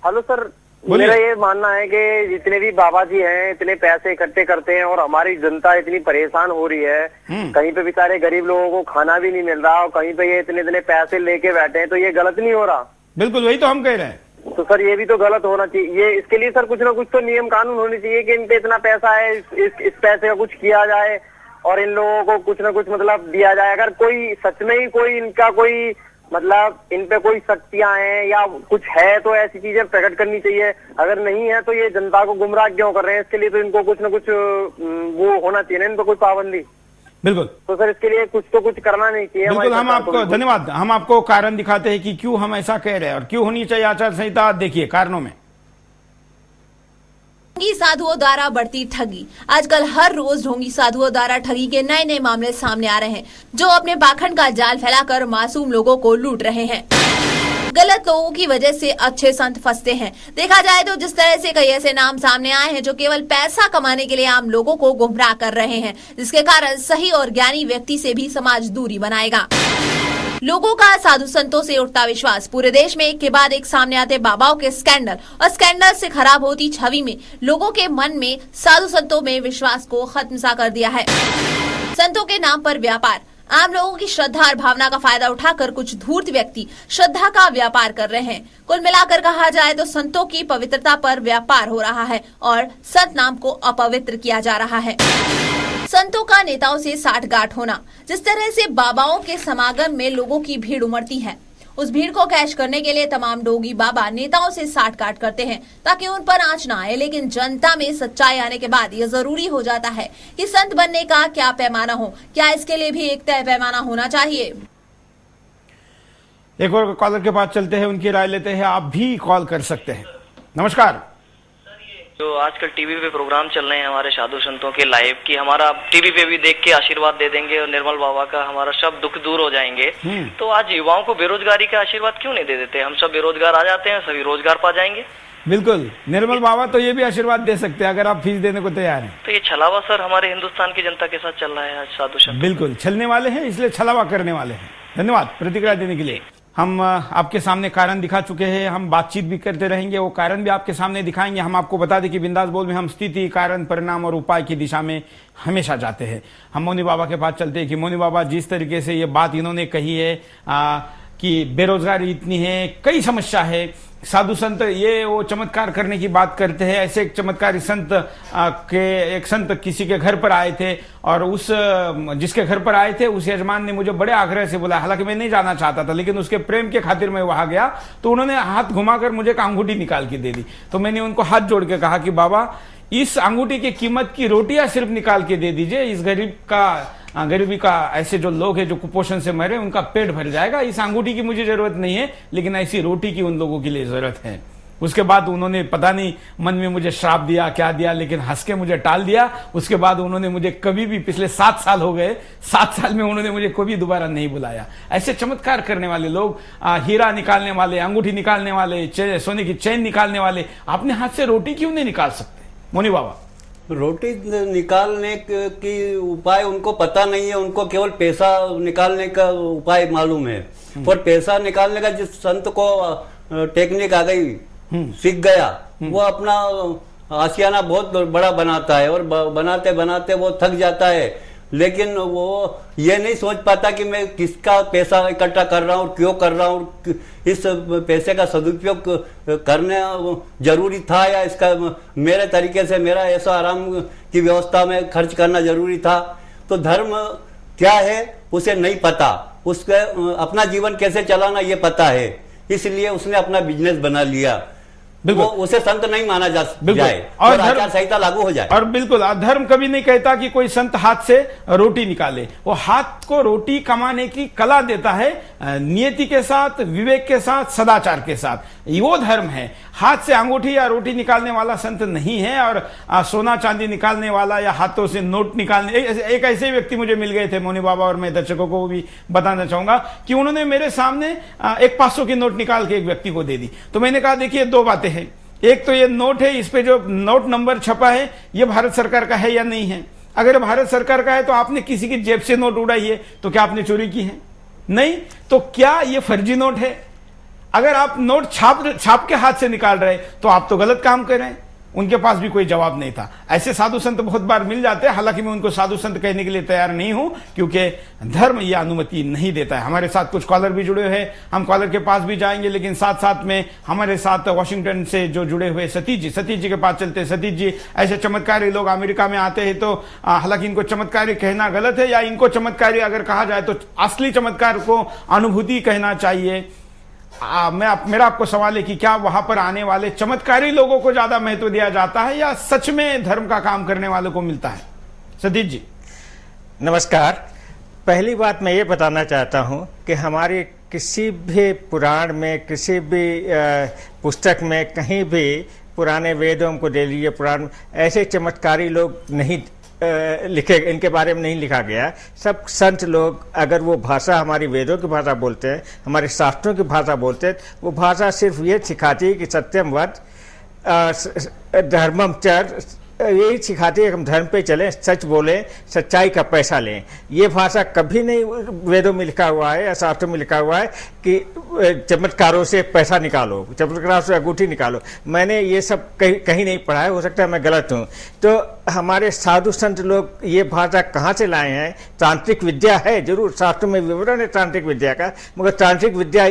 हेलो सर, मेरा ये मानना है कि जितने भी बाबा जी हैं इतने पैसे इकट्ठे करते हैं और हमारी जनता इतनी परेशान हो रही है। कहीं पे बेचारे गरीब लोगों को खाना भी नहीं मिल रहा और कहीं पे ये इतने इतने पैसे लेके बैठे हैं, तो ये गलत नहीं हो रहा? बिल्कुल, वही तो हम कह रहे हैं। तो सर ये भी तो गलत होना चाहिए। ये इसके लिए सर कुछ ना कुछ तो नियम कानून होने चाहिए कि इन पे इतना पैसा है, इस पैसे का कुछ किया जाए और इन लोगों को कुछ ना कुछ मतलब दिया जाए। अगर कोई सच में ही कोई इनका कोई मतलब इन पे कोई शक्तियां हैं या कुछ है तो ऐसी चीजें प्रकट करनी चाहिए, अगर नहीं है तो ये जनता को गुमराह क्यों कर रहे हैं? इसके लिए तो इनको कुछ न कुछ वो होना चाहिए ना, इन पे कोई पाबंदी। बिल्कुल। तो सर इसके लिए कुछ तो कुछ करना नहीं चाहिए। बिल्कुल, हम आपको धन्यवाद, हम आपको कारण दिखाते हैं कि क्यों हम ऐसा कह रहे हैं और क्यों होनी चाहिए आचार संहिता। देखिए कारणों में ढोंगी साधुओं द्वारा बढ़ती ठगी। आजकल हर रोज ढोंगी साधुओं द्वारा ठगी के नए नए मामले सामने आ रहे हैं, जो अपने पाखंड का जाल फैलाकर मासूम लोगों को लूट रहे हैं। गलत लोगों की वजह से अच्छे संत फंसते हैं। देखा जाए तो जिस तरह से कई ऐसे नाम सामने आए हैं जो केवल पैसा कमाने के लिए आम लोगों को गुमराह कर रहे हैं, जिसके कारण सही और ज्ञानी व्यक्ति से भी समाज दूरी बनाएगा। लोगों का साधु संतों से उठता विश्वास। पूरे देश में एक के बाद एक सामने आते बाबाओं के स्कैंडल और स्कैंडल से खराब होती छवि में लोगों के मन में साधु संतों में विश्वास को खत्म सा कर दिया है। संतों के नाम पर व्यापार। आम लोगों की श्रद्धा और भावना का फायदा उठाकर कुछ धूर्त व्यक्ति श्रद्धा का व्यापार कर रहे हैं। कुल मिलाकर कहा जाए तो संतों की पवित्रता पर व्यापार हो रहा है और संत नाम को अपवित्र किया जा रहा है। संतों का नेताओं से साठगांठ होना। जिस तरह से बाबाओं के समागम में लोगों की भीड़ उमड़ती है, उस भीड़ को कैश करने के लिए तमाम ढोंगी बाबा नेताओं से साठगांठ करते हैं ताकि उन पर आंच ना आए। लेकिन जनता में सच्चाई आने के बाद यह जरूरी हो जाता है कि संत बनने का क्या पैमाना हो, क्या इसके लिए भी एक तय पैमाना होना चाहिए। एक और कॉलर के पास चलते हैं, उनकी राय लेते हैं। आप भी कॉल कर सकते हैं। नमस्कार। जो आजकल टीवी पे प्रोग्राम चल रहे हैं हमारे साधु संतों के लाइव की, हमारा टीवी पे भी देख के आशीर्वाद दे देंगे और निर्मल बाबा का हमारा सब दुख दूर हो जाएंगे। तो आज युवाओं को बेरोजगारी का आशीर्वाद क्यों नहीं दे देते? हम सब बेरोजगार आ जाते हैं, सभी रोजगार पा जाएंगे। बिल्कुल, निर्मल बाबा तो ये भी आशीर्वाद दे सकते हैं अगर आप फीस देने को तैयार हैं। तो ये छलावा सर हमारे हिंदुस्तान की जनता के साथ चल रहा है आज साधु संत। बिल्कुल, छलने वाले हैं, इसलिए छलावा करने वाले हैं। धन्यवाद प्रतिक्रिया देने के लिए। हम आपके सामने कारण दिखा चुके हैं, हम बातचीत भी करते रहेंगे, वो कारण भी आपके सामने दिखाएंगे। हम आपको बता दें कि बिंदास बोल में हम स्थिति, कारण, परिणाम और उपाय की दिशा में हमेशा जाते हैं। हम मौनी बाबा के पास चलते हैं कि मौनी बाबा जिस तरीके से ये बात इन्होंने कही है कि बेरोजगारी इतनी है, कई समस्या है, साधु संत ये वो चमत्कार करने की बात करते हैं। ऐसे एक चमत्कारी संत एक संत किसी के घर पर आए थे और उस जिसके घर पर आए थे उस यजमान ने मुझे बड़े आग्रह से बोला, हालांकि मैं नहीं जाना चाहता था, लेकिन उसके प्रेम के खातिर मैं वहां गया तो उन्होंने हाथ घुमाकर मुझे एक अंगूठी निकाल के दे दी। तो मैंने उनको हाथ जोड़ के कहा कि बाबा इस अंगूठी की कीमत की रोटियां सिर्फ निकाल के दे दीजिए, इस गरीबी का ऐसे जो लोग हैं जो कुपोषण से मरे उनका पेट भर जाएगा। इस अंगूठी की मुझे जरूरत नहीं है, लेकिन ऐसी रोटी की उन लोगों के लिए जरूरत है। उसके बाद उन्होंने पता नहीं मन में मुझे श्राप दिया क्या दिया, लेकिन हंस के मुझे टाल दिया। उसके बाद उन्होंने मुझे कभी भी, पिछले 7 साल हो गए, 7 साल में उन्होंने मुझे कभी दोबारा नहीं बुलाया। ऐसे चमत्कार करने वाले लोग, हीरा निकालने वाले, अंगूठी निकालने वाले, सोने की चैन निकालने वाले, अपने हाथ से रोटी क्यों नहीं निकाल सकते? मोनी बाबा, रोटी निकालने की उपाय उनको पता नहीं है, उनको केवल पैसा निकालने का उपाय मालूम है। और पैसा निकालने का जिस संत को टेक्निक आ गई, सीख गया, वो अपना आशियाना बहुत बड़ा बनाता है और बनाते बनाते वो थक जाता है। लेकिन वो ये नहीं सोच पाता कि मैं किसका पैसा इकट्ठा कर रहा हूँ, क्यों कर रहा हूँ, इस पैसे का सदुपयोग करना जरूरी था या इसका मेरे तरीके से मेरा ऐसा आराम की व्यवस्था में खर्च करना जरूरी था। तो धर्म क्या है उसे नहीं पता, उसके अपना जीवन कैसे चलाना ये पता है, इसलिए उसने अपना बिजनेस बना लिया। वो उसे संत नहीं माना जाए और आचार संहिता लागू हो जाए। और बिल्कुल, धर्म कभी नहीं कहता कि कोई संत हाथ से रोटी निकाले, वो हाथ को रोटी कमाने की कला देता है, नियति के साथ, विवेक के साथ, सदाचार के साथ। वो धर्म है। हाथ से अंगूठी या रोटी निकालने वाला संत नहीं है। और सोना चांदी निकालने वाला या हाथों से नोट निकालने, एक ऐसे व्यक्ति मुझे मिल गए थे मोनी बाबा, और मैं दर्शकों को भी बताना चाहूंगा कि उन्होंने मेरे सामने एक 500 की नोट निकाल के एक व्यक्ति को दे दी। तो मैंने कहा देखिए 2 बातें हैं, एक तो ये नोट है, इस पे जो नोट नंबर छपा है ये भारत सरकार का है या नहीं है। अगर भारत सरकार का है तो आपने किसी की जेब से नोट उड़ाई है तो क्या आपने चोरी की है? नहीं। तो क्या ये फर्जी नोट है? अगर आप नोट छाप के हाथ से निकाल रहे तो आप तो गलत काम कर रहे हैं। उनके पास भी कोई जवाब नहीं था। ऐसे साधु संत बहुत बार मिल जाते हैं, हालांकि मैं उनको साधु संत कहने के लिए तैयार नहीं हूं, क्योंकि धर्म यह अनुमति नहीं देता है। हमारे साथ कुछ कॉलर भी जुड़े हैं, हम कॉलर के पास भी जाएंगे, लेकिन साथ साथ में हमारे साथ वॉशिंगटन से जो जुड़े हुए सतीश जी के पास चलते हैं। सतीश जी, ऐसे चमत्कारी लोग अमेरिका में आते हैं तो हालांकि इनको चमत्कारी कहना गलत है, या इनको चमत्कारी अगर कहा जाए तो असली चमत्कार को अनुभूति कहना चाहिए। मेरा आपको सवाल है कि क्या वहां पर आने वाले चमत्कारी लोगों को ज्यादा महत्व दिया जाता है या सच में धर्म का काम करने वालों को मिलता है? सतीश जी नमस्कार। पहली बात मैं ये बताना चाहता हूँ कि हमारे किसी भी पुराण में, किसी भी पुस्तक में, कहीं भी पुराने वेदों को ले लीजिए, पुराण, ऐसे चमत्कारी लोग नहीं लिखे, इनके बारे में नहीं लिखा गया। सब संत लोग, अगर वो भाषा हमारी वेदों की भाषा बोलते हैं, हमारे शास्त्रों की भाषा बोलते हैं, वो भाषा सिर्फ ये सिखाती है कि सत्यम वद धर्मम चर, यही सिखाती है कि हम धर्म पे चलें, सच बोलें, सच्चाई का पैसा लें। ये भाषा कभी नहीं वेदों में लिखा हुआ है या शास्त्रों में लिखा हुआ है कि चमत्कारों से पैसा निकालो, चमत्कारों से अंगूठी निकालो। मैंने ये सब कहीं नहीं पढ़ा है, हो सकता है मैं गलत हूँ। तो हमारे साधु संत लोग ये भाषा कहाँ से लाए हैं? तांत्रिक विद्या है, जरूर शास्त्रों में विवरण है तांत्रिक विद्या का, मगर तांत्रिक विद्या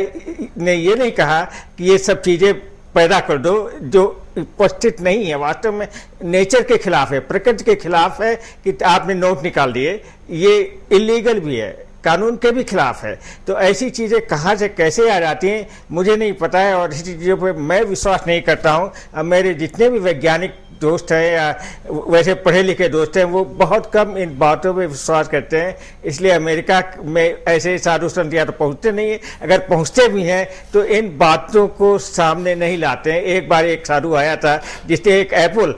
ने ये नहीं कहा कि ये सब चीज़ें पैदा कर दो जो उपस्थित नहीं है, वास्तव में नेचर के खिलाफ है, प्रकृति के खिलाफ है कि आपने नोट निकाल दिए, ये इलीगल भी है, कानून के भी खिलाफ है। तो ऐसी चीज़ें कहाँ से कैसे आ जाती हैं मुझे नहीं पता है, और ऐसी चीज़ों पे मैं विश्वास नहीं करता हूँ। अब मेरे जितने भी वैज्ञानिक दोस्त हैं या वैसे पढ़े लिखे दोस्त हैं, वो बहुत कम इन बातों पे विश्वास करते हैं। इसलिए अमेरिका में ऐसे साधु संत या तो पहुँचते नहीं है, अगर पहुँचते भी हैं तो इन बातों को सामने नहीं लाते हैं। एक बार एक साधु आया था जिसने एक एप्पल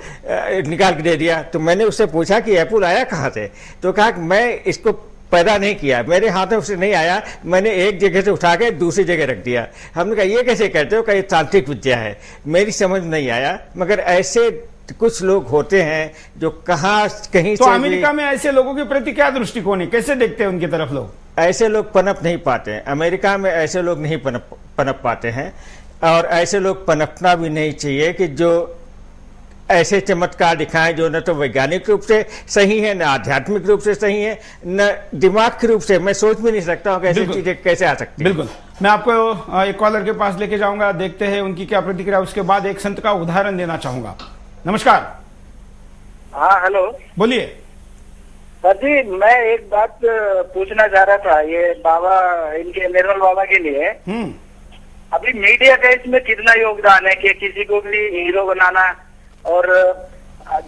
निकाल के दे दिया, तो मैंने उससे पूछा कि एप्पल आया कहाँ से? तो कहा कि मैं इसको पैदा नहीं किया, मेरे हाथों से नहीं आया, मैंने एक जगह से उठा के दूसरी जगह रख दिया। हमने कहा ये कैसे करते हो? कहीं तांत्रिक विद्या है, मेरी समझ नहीं आया। मगर ऐसे कुछ लोग होते हैं जो कहीं तो से अमेरिका में ऐसे लोगों के प्रति क्या दृष्टिकोण है, कैसे देखते हैं उनकी तरफ लोग? ऐसे लोग पनप नहीं पाते हैं, अमेरिका में ऐसे लोग नहीं पनप पाते हैं, और ऐसे लोग पनपना भी नहीं चाहिए कि जो ऐसे चमत्कार दिखाएं जो न तो वैज्ञानिक रूप से सही है, न आध्यात्मिक रूप से सही है, न दिमाग के रूप से। मैं सोच भी नहीं सकता हूँ कि ऐसी चीजें कैसे आ सकती है। बिल्कुल, मैं आपको एक कॉलर के पास लेके जाऊंगा, देखते हैं उनकी क्या प्रतिक्रिया। उसके बाद एक संत का उदाहरण देना चाहूंगा। नमस्कार। हाँ हेलो, बोलिए सर जी। मैं एक बात पूछना चाह रहा था, ये बाबा, इनके निर्मल बाबा के लिए अभी मीडिया का इसमें कितना योगदान है कि किसी को भी हीरो बनाना, और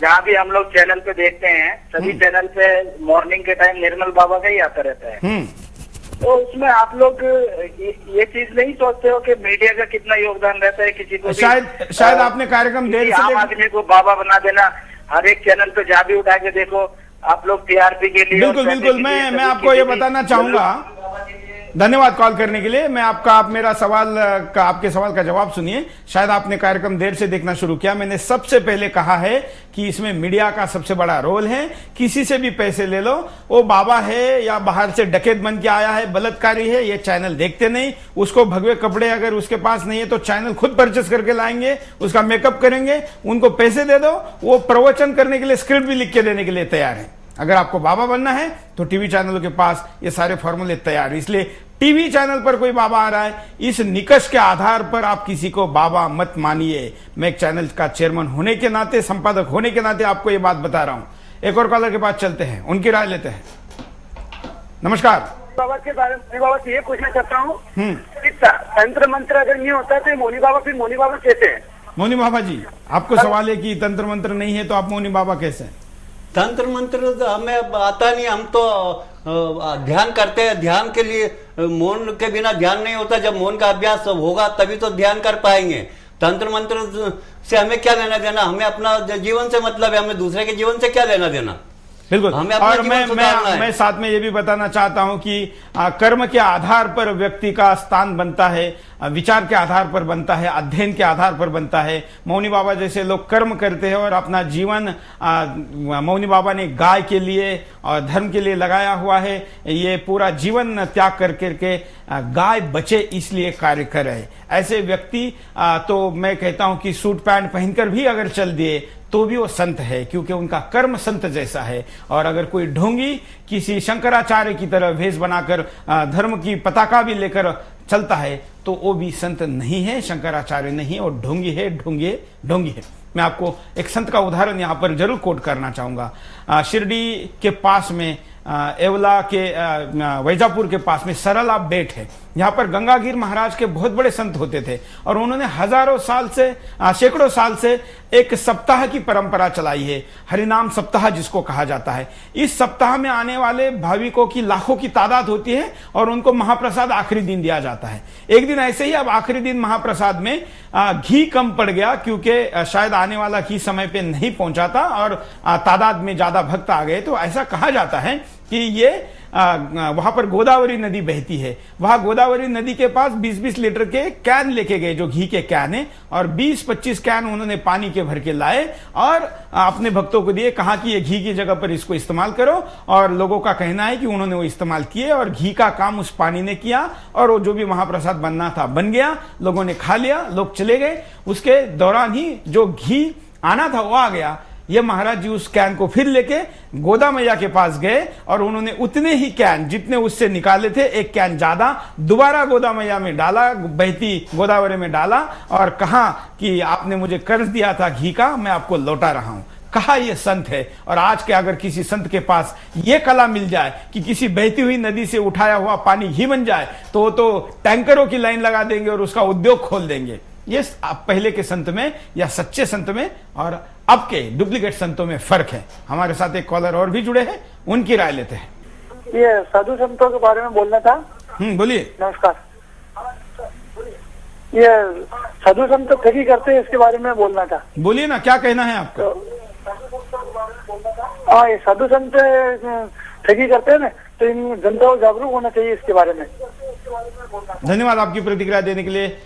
जहाँ भी हम लोग चैनल पे देखते हैं, सभी चैनल पे मॉर्निंग के टाइम निर्मल बाबा का ही आता रहता है। तो उसमें आप लोग ये चीज नहीं सोचते हो कि मीडिया का कितना योगदान रहता है किसी को? शायद आपने कार्यक्रम देर से आम आदमी को बाबा बना देना, हर एक चैनल पे जहाँ भी उठा के देखो आप लोग टीआरपी के लिए। बिल्कुल, मैं आपको ये बताना चाहूंगा, धन्यवाद कॉल करने के लिए। मैं आप मेरा सवाल का, आपके सवाल का जवाब सुनिए। शायद आपने कार्यक्रम देर से देखना शुरू किया। मैंने सबसे पहले कहा है कि इसमें मीडिया का सबसे बड़ा रोल है। किसी से भी पैसे ले लो, वो बाबा है या बाहर से डकैत बन के आया है, बलात्कारी है, ये चैनल देखते नहीं। उसको भगवे कपड़े अगर उसके पास नहीं है तो चैनल खुद परचेस करके लाएंगे, उसका मेकअप करेंगे, उनको पैसे दे दो, वो प्रवचन करने के लिए स्क्रिप्ट भी लिख के देने के लिए तैयार है। अगर आपको बाबा बनना है तो टीवी चैनलों के पास ये सारे फॉर्मूले तैयार है। इसलिए टीवी चैनल पर कोई बाबा आ रहा है, इस निकष के आधार पर आप किसी को बाबा मत मानिए। मैं एक चैनल का चेयरमैन होने के नाते, संपादक होने के नाते आपको ये बात बता रहा हूं। एक और कॉलर के पास चलते हैं, उनकी राय लेते हैं। नमस्कार। बाबा के बारे में बाबा से ये पूछना चाहता हूँ कि तंत्र मंत्र अगर नहीं होता तो मौनी बाबा, फिर मौनी बाबा कैसे है? मौनी बाबा जी, आपको सवाल है कि तंत्र मंत्र नहीं है तो आप मौनी बाबा कैसे हैं? तंत्र मंत्र हमें आता नहीं, हम तो ध्यान करते हैं। ध्यान के लिए मौन के बिना ध्यान नहीं होता। जब मौन का अभ्यास होगा तभी तो ध्यान कर पाएंगे। तंत्र मंत्र से हमें क्या लेना देना? हमें अपना जीवन से मतलब है, हमें दूसरे के जीवन से क्या लेना देना? बिल्कुल। हमें अपना और जीवन सुधारना है। मैं साथ में ये भी बताना चाहता हूं कि कर्म के आधार पर व्यक्ति का स्थान बनता है, विचार के आधार पर बनता है, अध्ययन के आधार पर बनता है। मौनी बाबा जैसे लोग कर्म करते हैं और अपना जीवन मौनी बाबा ने गाय के लिए और धर्म के लिए लगाया हुआ है। ये पूरा जीवन त्याग कर करके गाय बचे इसलिए कार्य कर रहे। ऐसे व्यक्ति तो मैं कहता हूं कि सूट पैंट पहनकर भी अगर चल दिए तो भी वो संत है, क्योंकि उनका कर्म संत जैसा है। और अगर कोई ढोंगी किसी शंकराचार्य की तरह भेष बनाकर धर्म की पताका भी लेकर चलता है तो वो भी संत नहीं है, शंकराचार्य नहीं, और ढोंगी है, ढोंगी है। मैं आपको एक संत का उदाहरण यहां पर जरूर कोट करना चाहूंगा। शिरडी के पास में एवला के वैजापुर के पास में सरला बेट है। यहाँ पर गंगागीर महाराज के बहुत बड़े संत होते थे और उन्होंने हजारों साल से सैकड़ों साल से एक सप्ताह की परंपरा चलाई है, हरिनाम सप्ताह जिसको कहा जाता है। इस सप्ताह में आने वाले भाविकों की लाखों की तादाद होती है और उनको महाप्रसाद आखिरी दिन दिया जाता है। एक दिन ऐसे ही अब आखिरी दिन महाप्रसाद में घी कम पड़ गया, क्योंकि शायद आने वाला घी समय पे नहीं पहुंचा था और तादाद में ज्यादा भक्त आ गए। तो ऐसा कहा जाता है कि ये वहां पर गोदावरी नदी बहती है, वहां गोदावरी नदी के पास 20-20 लीटर के कैन लेके गए, जो घी के कैन है, और 20-25 कैन उन्होंने पानी के भर के लाए और अपने भक्तों को दिए, कहा कि ये घी की जगह पर इसको इस्तेमाल करो। और लोगों का कहना है कि उन्होंने वो इस्तेमाल किए और घी का काम उस पानी ने किया और वो जो भी महाप्रसाद बनना था बन गया, लोगों ने खा लिया, लोग चले गए। उसके दौरान ही जो घी आना था वो आ गया। ये महाराज जी उस कैन को फिर लेके गोदा मैया के पास गए और उन्होंने उतने ही कैन जितने उससे निकाले थे, एक कैन ज्यादा, दोबारा गोदा मैया में डाला, बहती गोदावरी में डाला और कहा कि आपने मुझे कर्ज दिया था घी का, मैं आपको लौटा रहा हूं। कहा ये संत है। और आज के अगर किसी संत के पास ये कला मिल जाए कि किसी बहती हुई नदी से उठाया हुआ पानी घी बन जाए तो वो तो टैंकरों की लाइन लगा देंगे और उसका उद्योग खोल देंगे। ये पहले के संत में या सच्चे संत में और अब के डुप्लीकेट संतों में फर्क है। हमारे साथ एक कॉलर और भी जुड़े हैं, उनकी राय लेते हैं। ये साधु संतों के बारे में बोलना था। बोलिए। नमस्कार। ये साधु संत ठगी करते हैं, इसके बारे में बोलना था। बोलिए ना, क्या कहना है आपको? हाँ, ये साधु संत ठगी करते हैं ना, तो इन जनता को जागरूक होना चाहिए इसके बारे में। धन्यवाद आपकी प्रतिक्रिया देने के लिए।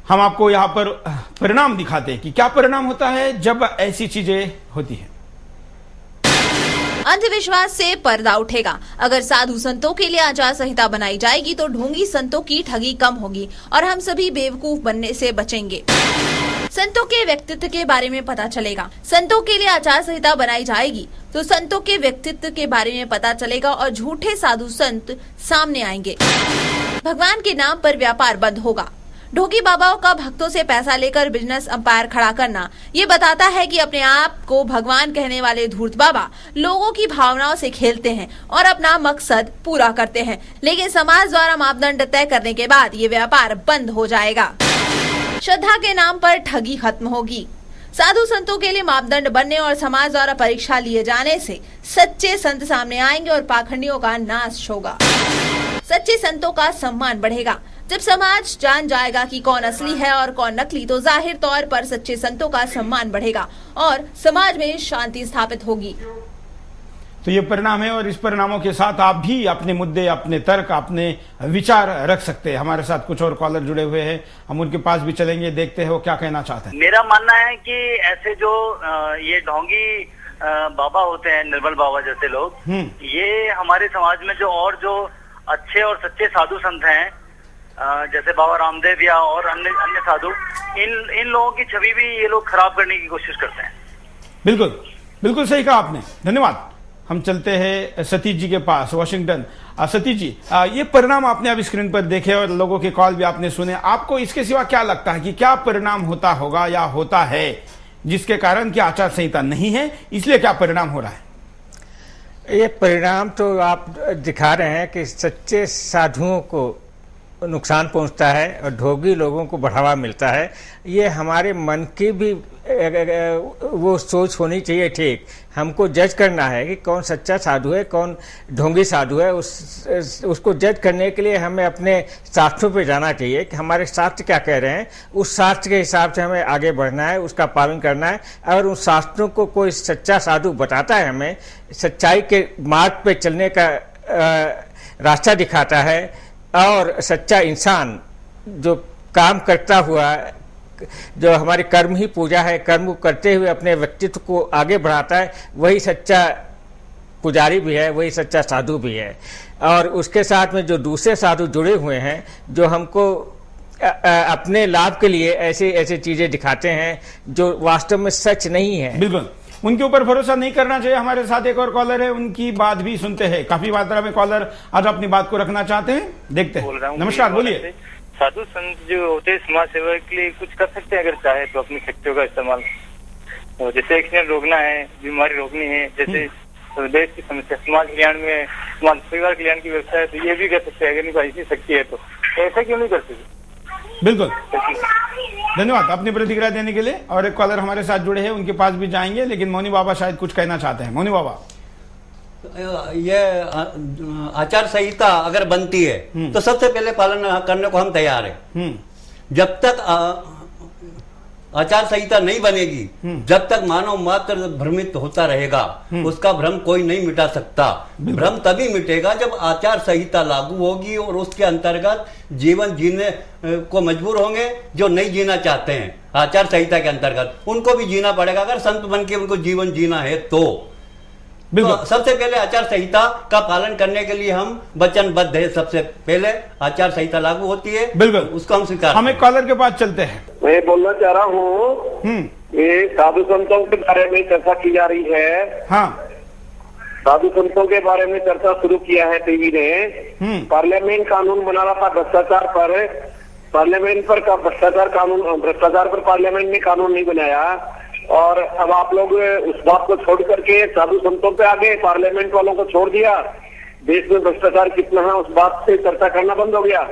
हम आपको यहाँ पर परिणाम दिखाते हैं कि क्या परिणाम होता है जब ऐसी चीजें होती है। अंधविश्वास से पर्दा उठेगा। अगर साधु संतों के लिए आचार संहिता बनाई जाएगी तो ढोंगी संतों की ठगी कम होगी और हम सभी बेवकूफ बनने से बचेंगे। संतों के व्यक्तित्व के बारे में पता चलेगा। संतों के लिए आचार संहिता बनाई जाएगी तो संतों के व्यक्तित्व के बारे में पता चलेगा और झूठे साधु संत सामने आएंगे। भगवान के नाम पर व्यापार बंद होगा। ढोंगी बाबाओं का भक्तों से पैसा लेकर बिजनेस अंपायर खड़ा करना ये बताता है कि अपने आप को भगवान कहने वाले धूर्त बाबा लोगों की भावनाओं से खेलते हैं और अपना मकसद पूरा करते हैं। लेकिन समाज द्वारा मापदंड तय करने के बाद ये व्यापार बंद हो जाएगा। श्रद्धा के नाम पर ठगी खत्म होगी। साधु संतों के लिए मापदंड बनने और समाज द्वारा परीक्षा लिए जाने से सच्चे संत सामने आएंगे और पाखंडियों का नाश होगा। सच्चे संतों का सम्मान बढ़ेगा। जब समाज जान जाएगा कि कौन असली है और कौन नकली, तो जाहिर तौर पर सच्चे संतों का सम्मान बढ़ेगा और समाज में शांति स्थापित होगी। तो ये परिणाम है और इस परिणामों के साथ आप भी अपने मुद्दे, अपने तर्क, अपने विचार रख सकते हैं। हमारे साथ कुछ और कॉलर जुड़े हुए हैं, हम उनके पास भी चलेंगे, देखते हैं वो क्या कहना चाहते हैं। मेरा मानना है कि ऐसे जो ये ढोंगी बाबा होते हैं, निर्मल बाबा जैसे लोग, ये हमारे समाज में जो अच्छे और सच्चे साधु संत हैं, जैसे बाबा रामदेव या और अन्य साधु, इन लोगों की छवि भी ये लोग खराब करने की कोशिश करते हैं। बिल्कुल बिल्कुल सही कहा आपने, धन्यवाद। हम चलते हैं सतीश जी के पास, वाशिंगटन। सतीश जी, ये परिणाम आपने अभी स्क्रीन पर देखे और लोगों के कॉल भी आपने सुने। आपको इसके सिवा क्या लगता है कि क्या परिणाम होता होगा या होता है जिसके कारण की आचार संहिता नहीं है, इसलिए क्या परिणाम हो रहा है? ये परिणाम तो आप दिखा रहे हैं कि सच्चे साधुओं को नुकसान पहुंचता है और ढोंगी लोगों को बढ़ावा मिलता है। ये हमारे मन की भी वो सोच होनी चाहिए। ठीक, हमको जज करना है कि कौन सच्चा साधु है, कौन ढोंगी साधु है। उसको जज करने के लिए हमें अपने शास्त्रों पे जाना चाहिए कि हमारे शास्त्र क्या कह रहे हैं। उस शास्त्र के हिसाब से हमें आगे बढ़ना है, उसका पालन करना है। अगर उन शास्त्रों को कोई सच्चा साधु बताता है, हमें सच्चाई के मार्ग पे चलने का रास्ता दिखाता है, और सच्चा इंसान जो काम करता हुआ, जो हमारी कर्म ही पूजा है, कर्म को करते हुए अपने व्यक्तित्व को आगे बढ़ाता है, वही सच्चा पुजारी भी है, वही सच्चा साधु भी है। और उसके साथ में जो दूसरे साधु जुड़े हुए हैं, जो हमको अपने लाभ के लिए ऐसे ऐसे चीजें दिखाते हैं जो वास्तव में सच नहीं है। बिल्कुल, उनके ऊपर भरोसा नहीं करना चाहिए। हमारे साथ एक और कॉलर है, उनकी बात भी सुनते हैं। काफी मात्रा में कॉलर आज अपनी बात को रखना चाहते हैं, देखते हैं। नमस्कार, बोलिए। साधु संत जो होते हैं समाज सेवा के लिए कुछ कर सकते हैं अगर चाहे तो अपनी शक्तियों का इस्तेमाल। तो जैसे एक्सीडेंट रोकना है, बीमारी रोकनी है, जैसे तो देश की समस्या, समाज कल्याण में, समाज परिवार कल्याण की व्यवस्था है, तो ये भी कर सकते हैं अगर इनका ऐसी शक्ति है तो ऐसा क्यों नहीं कर सकते? बिल्कुल, धन्यवाद अपनी प्रतिक्रिया देने के लिए। और एक कॉलर हमारे साथ जुड़े हैं, उनके पास भी जाएंगे, लेकिन मौनी बाबा शायद कुछ कहना चाहते हैं। मौनी बाबा, ये आचार संहिता अगर बनती है तो सबसे पहले पालन करने को हम तैयार हैं। जब तक आचार संहिता नहीं बनेगी, जब तक मानव मात्र भ्रमित होता रहेगा, उसका भ्रम कोई नहीं मिटा सकता। भ्रम तभी मिटेगा जब आचार संहिता लागू होगी और उसके अंतर्गत जीवन जीने को मजबूर होंगे जो नहीं जीना चाहते हैं। आचार संहिता के अंतर्गत उनको भी जीना पड़ेगा अगर संत बन के उनको जीवन जीना है तो सबसे पहले आचार संहिता का पालन करने के लिए हम वचनबद्ध है। सबसे पहले आचार संहिता लागू होती है, बिल्कुल, उसको हम स्वीकार। हम एक कॉलर के पास चलते हैं। मैं बोलना चाह रहा हूँ, ये साधु संतों के बारे में चर्चा की जा रही है। हाँ, साधु संतों के बारे में चर्चा शुरू किया है टीवी ने। पार्लियामेंट कानून बना रहा था भ्रष्टाचार पर, पार्लियामेंट पर का भ्रष्टाचार कानून, भ्रष्टाचार पर पार्लियामेंट ने कानून नहीं बनाया। और अब आप लोग उस बात को छोड़ करके साधु संतों पे आ गए, पार्लियामेंट वालों को छोड़ दिया। देश में भ्रष्टाचार कितना है उस बात से चर्चा करना बंद हो गया।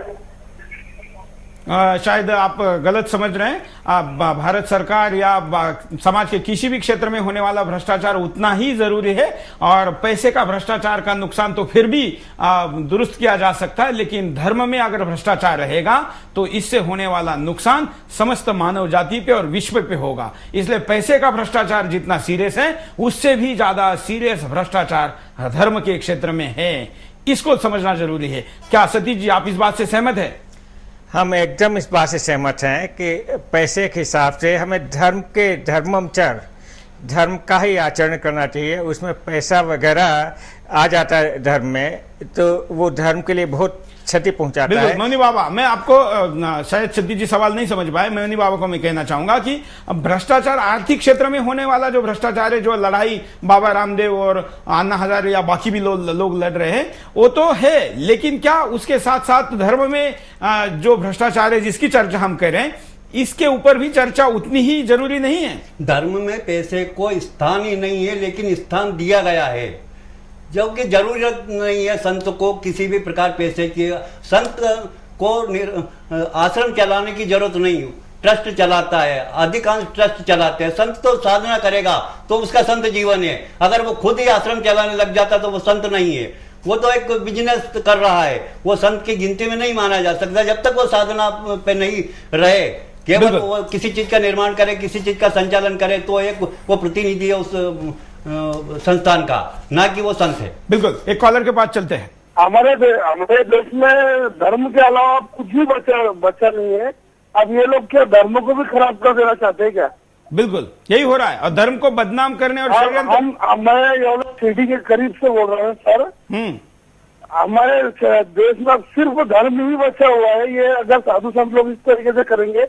शायद आप गलत समझ रहे हैं। भारत सरकार या समाज के किसी भी क्षेत्र में होने वाला भ्रष्टाचार उतना ही जरूरी है, और पैसे का भ्रष्टाचार का नुकसान तो फिर भी दुरुस्त किया जा सकता है, लेकिन धर्म में अगर भ्रष्टाचार रहेगा तो इससे होने वाला नुकसान समस्त मानव जाति पे और विश्व पे होगा। इसलिए पैसे का भ्रष्टाचार जितना सीरियस है, उससे भी ज्यादा सीरियस भ्रष्टाचार धर्म के क्षेत्र में है। इसको समझना जरूरी है। क्या सतीश जी, आप इस बात से सहमत है? हम एकदम इस बात से सहमत हैं कि पैसे के हिसाब से हमें धर्म का ही आचरण करना चाहिए। उसमें पैसा वगैरह आ जाता है धर्म में, तो वो धर्म के लिए बहुत क्षति पहुंचाता है। मौनी बाबा, मैं आपको शायद सतीश जी सवाल नहीं समझ पाए। मौनी बाबा को मैं कहना चाहूंगा कि भ्रष्टाचार आर्थिक क्षेत्र में होने वाला जो भ्रष्टाचार है, जो लड़ाई बाबा रामदेव और अन्ना हजारे या बाकी भी लोग लड़ रहे हैं, वो तो है, लेकिन क्या उसके साथ साथ धर्म में जो भ्रष्टाचार है जिसकी चर्चा हम कर रहे हैं, इसके ऊपर भी चर्चा उतनी ही जरूरी नहीं है? धर्म में पैसे को स्थान ही नहीं है, लेकिन स्थान दिया गया है, जो कि जरूरत नहीं है संत को किसी भी प्रकार पैसे की। संत को आश्रम चलाने की जरूरत नहीं, ट्रस्ट चलाता है, अधिकांश ट्रस्ट चलाते हैं। संत तो साधना करेगा तो उसका संत जीवन है। अगर वो खुद ही आश्रम चलाने लग जाता तो वो संत नहीं है, वो तो एक बिजनेस कर रहा है। वो संत की गिनती में नहीं माना जा सकता जब तक वो साधना पे नहीं रहे। केवल वो किसी चीज का निर्माण करे, किसी चीज का संचालन करे, तो एक वो प्रतिनिधि है उस संस्थान का, ना कि वो संत है। बिल्कुल, एक कॉलर के पास चलते हैं। हमारे देश में धर्म के अलावा कुछ भी बचा नहीं है। अब ये लोग क्या धर्म को भी खराब कर देना चाहते हैं क्या? बिल्कुल, यही हो रहा है, और धर्म को बदनाम करने और मैं सिटी के करीब से बोल रहा हूँ सर। हमारे देश में सिर्फ धर्म ही बचा हुआ है। ये अगर साधु संत लोग इस तरीके से करेंगे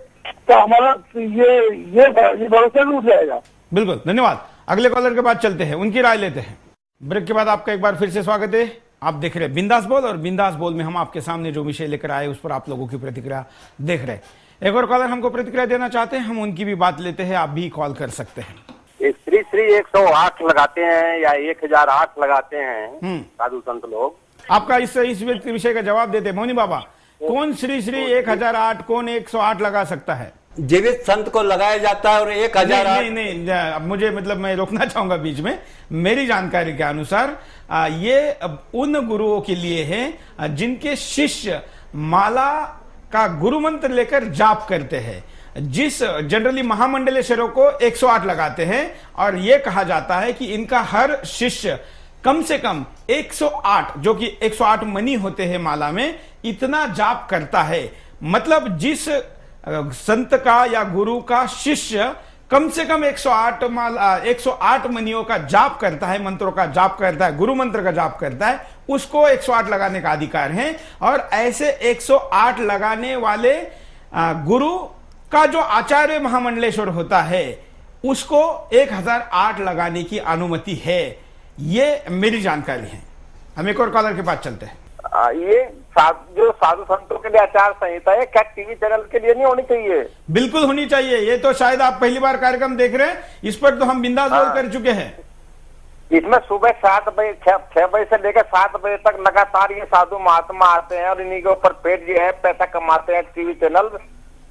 तो हमारा ये भरोसा नहीं उठ जाएगा। बिल्कुल, धन्यवाद। अगले कॉलर के बाद चलते हैं, उनकी राय लेते हैं। ब्रेक के बाद आपका एक बार फिर से स्वागत है। आप देख रहे हैं बिंदास बोल, और बिंदास बोल में हम आपके सामने जो विषय लेकर आए उस पर आप लोगों की प्रतिक्रिया देख रहे हैं। एक और कॉलर हमको प्रतिक्रिया देना चाहते हैं, हम उनकी भी बात लेते हैं। आप भी कॉल कर सकते हैं। श्री 108 लगाते हैं या 1008 लगाते हैं साधु संत लोग। आपका इस विषय का जवाब देते हैं मौनी बाबा। कौन श्री श्री 1008, कौन 108 लगा सकता है? जीवित संत को लगाया जाता है और 1008। नहीं, अब मुझे मतलब मैं रोकना चाहूंगा बीच में। मेरी जानकारी के अनुसार ये उन गुरुओं के लिए है जिनके शिष्य माला का गुरु मंत्र लेकर जाप करते हैं। जिस जनरली महामंडलेश्वरों को 108 लगाते हैं और यह कहा जाता है कि इनका हर शिष्य कम से कम 108, जो कि 108 मनी होते हैं माला में, इतना जाप करता है। मतलब जिस संत का या गुरु का शिष्य कम से कम 108 मनियों का जाप करता है, मंत्रों का जाप करता है, गुरु मंत्र का जाप करता है, उसको 108 लगाने का अधिकार है। और ऐसे 108 लगाने वाले गुरु का जो आचार्य महामंडलेश्वर होता है उसको 1008 लगाने की अनुमति है। ये मेरी जानकारी है। हम एक और कॉलर के पास चलते हैं। ये जो साधु संतों के लिए आचार संहिता है, क्या टीवी चैनल के लिए नहीं होनी चाहिए? बिल्कुल होनी चाहिए। ये तो शायद आप पहली बार कार्यक्रम देख रहे हैं, इस पर तो हम बिंदास बोल कर चुके हैं। इसमें सुबह 7 बजे 6 बजे से लेकर 7 बजे तक लगातार ये साधु महात्मा आते हैं और इन्हीं के ऊपर पेट जो है पैसा कमाते हैं टीवी चैनल,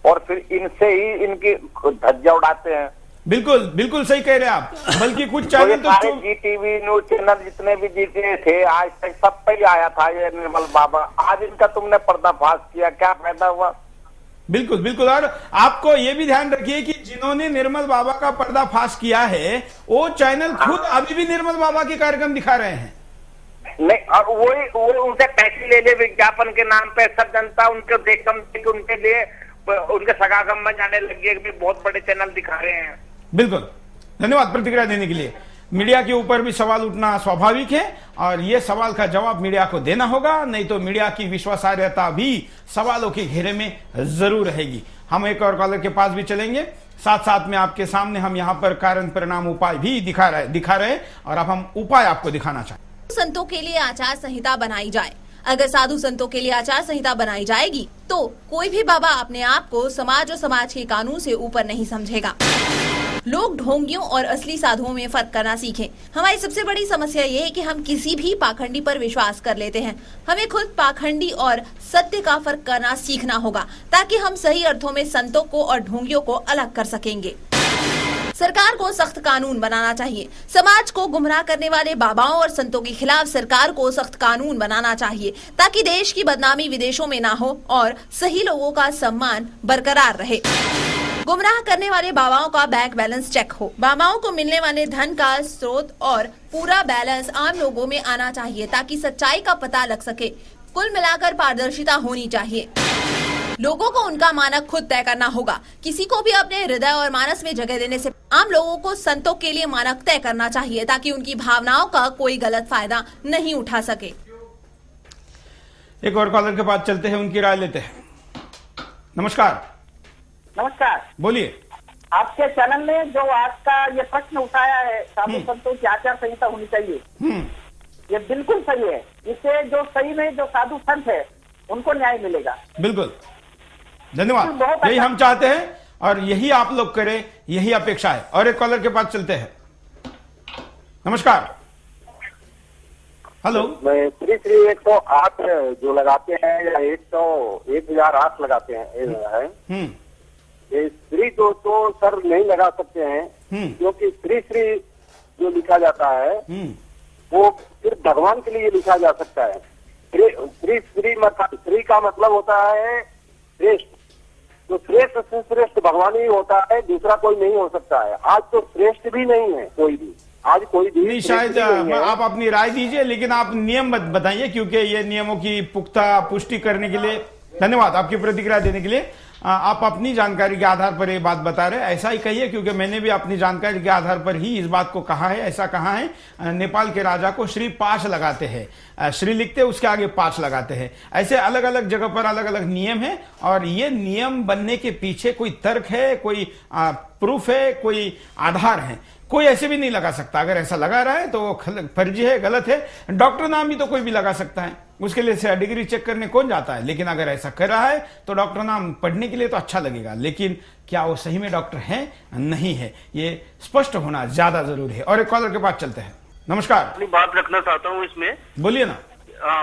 और फिर इनसे ही इनकी धज्जियां उड़ाते हैं। बिल्कुल बिल्कुल सही कह रहे हैं आप। बल्कि कुछ चैनल तो सारे जी टीवी न्यूज चैनल जितने भी जीते थे आज तक सब पे ही आया था ये निर्मल बाबा। आज इनका तुमने पर्दाफाश किया, क्या फायदा हुआ? बिल्कुल बिल्कुल। और आपको ये भी ध्यान रखिए कि जिन्होंने निर्मल बाबा का पर्दाफाश किया है वो चैनल खुद अभी भी निर्मल बाबा के कार्यक्रम दिखा रहे हैं। नहीं, और वो उनसे पैसे ले ले विज्ञापन के नाम पे, सब जनता उनके उनके लिए उनके सगागम में जाने लगी है कि बहुत बड़े चैनल दिखा रहे हैं। बिल्कुल, धन्यवाद प्रतिक्रिया देने के लिए। मीडिया के ऊपर भी सवाल उठना स्वाभाविक है और यह सवाल का जवाब मीडिया को देना होगा, नहीं तो मीडिया की विश्वासार्हता भी सवालों के घेरे में जरूर रहेगी। हम एक और कॉलर के पास भी चलेंगे, साथ साथ में आपके सामने हम यहाँ पर कारण परिणाम उपाय भी दिखा रहे और अब हम उपाय आपको दिखाना चाहें। संतों के लिए आचार संहिता बनाई जाए। अगर साधु संतों के लिए आचार संहिता बनाई जाएगी तो कोई भी बाबा अपने आप को समाज और समाज के कानून से ऊपर नहीं समझेगा। लोग ढोंगियों और असली साधुओं में फर्क करना सीखें। हमारी सबसे बड़ी समस्या ये है कि हम किसी भी पाखंडी पर विश्वास कर लेते हैं। हमें खुद पाखंडी और सत्य का फर्क करना सीखना होगा ताकि हम सही अर्थों में संतों को और ढोंगियों को अलग कर सकेंगे। सरकार को सख्त कानून बनाना चाहिए। समाज को गुमराह करने वाले बाबाओं और संतों के खिलाफ सरकार को सख्त कानून बनाना चाहिए ताकि देश की बदनामी विदेशों में ना हो और सही लोगों का सम्मान बरकरार रहे। गुमराह करने वाले बाबाओं का बैंक बैलेंस चेक हो। बाबाओं को मिलने वाले धन का स्रोत और पूरा बैलेंस आम लोगों में आना चाहिए ताकि सच्चाई का पता लग सके। कुल मिलाकर पारदर्शिता होनी चाहिए। लोगों को उनका मानक खुद तय करना होगा। किसी को भी अपने हृदय और मानस में जगह देने से आम लोगों को संतों के लिए मानक तय करना चाहिए ताकि उनकी भावनाओं का कोई गलत फायदा नहीं उठा सके। एक और कॉलर के पास चलते हैं, उनकी राय लेते हैं। नमस्कार। नमस्कार, बोलिए। आपके चैनल ने जो आज का ये प्रश्न उठाया है साधु संतों की आचार संहिता होनी चाहिए, ये बिल्कुल सही है। इससे जो सही में जो साधु संत है उनको न्याय मिलेगा। बिल्कुल, धन्यवाद। यही हम चाहते हैं और यही आप लोग करें, यही अपेक्षा है। और एक कॉलर के पास चलते हैं। नमस्कार। हेलो। मैं श्री 108 जो लगाते हैं या 1008 लगाते हैं, ये श्री तो सर नहीं लगा सकते हैं क्योंकि श्री जो लिखा जाता है वो सिर्फ भगवान के लिए लिखा जा सकता है। श्री का मतलब होता है श्रेष्ठ, तो श्रेष्ठ से श्रेष्ठ भगवान ही होता है, दूसरा कोई नहीं हो सकता है। आज तो श्रेष्ठ भी नहीं है कोई भी, आज कोई भी नहीं। शायद आप अपनी राय दीजिए, लेकिन आप नियम बताइए क्योंकि ये नियमों की पुख्ता पुष्टि करने के लिए धन्यवाद आपकी प्रतिक्रिया देने के लिए। आप अपनी जानकारी के आधार पर ये बात बता रहे हैं, ऐसा ही कहिए क्योंकि मैंने भी अपनी जानकारी के आधार पर ही इस बात को कहा है। ऐसा कहा है नेपाल के राजा को श्री 5 लगाते हैं, श्री लिखते उसके आगे 5 लगाते हैं। ऐसे अलग अलग जगह पर अलग अलग नियम है और ये नियम बनने के पीछे कोई तर्क है, कोई प्रूफ है, कोई आधार है। कोई ऐसे भी नहीं लगा सकता। अगर ऐसा लगा रहा है तो फर्जी है, गलत है। डॉक्टर नाम भी तो कोई भी लगा सकता है, उसके लिए डिग्री चेक करने कौन जाता है। लेकिन अगर ऐसा कर रहा है तो डॉक्टर नाम पढ़ने के लिए तो अच्छा लगेगा, लेकिन क्या वो सही में डॉक्टर है नहीं है, ये स्पष्ट होना ज्यादा जरूरी है। और एक कॉलर के पास चलते हैं। नमस्कार। अपनी बात रखना चाहता हूँ इसमें। बोलिए ना।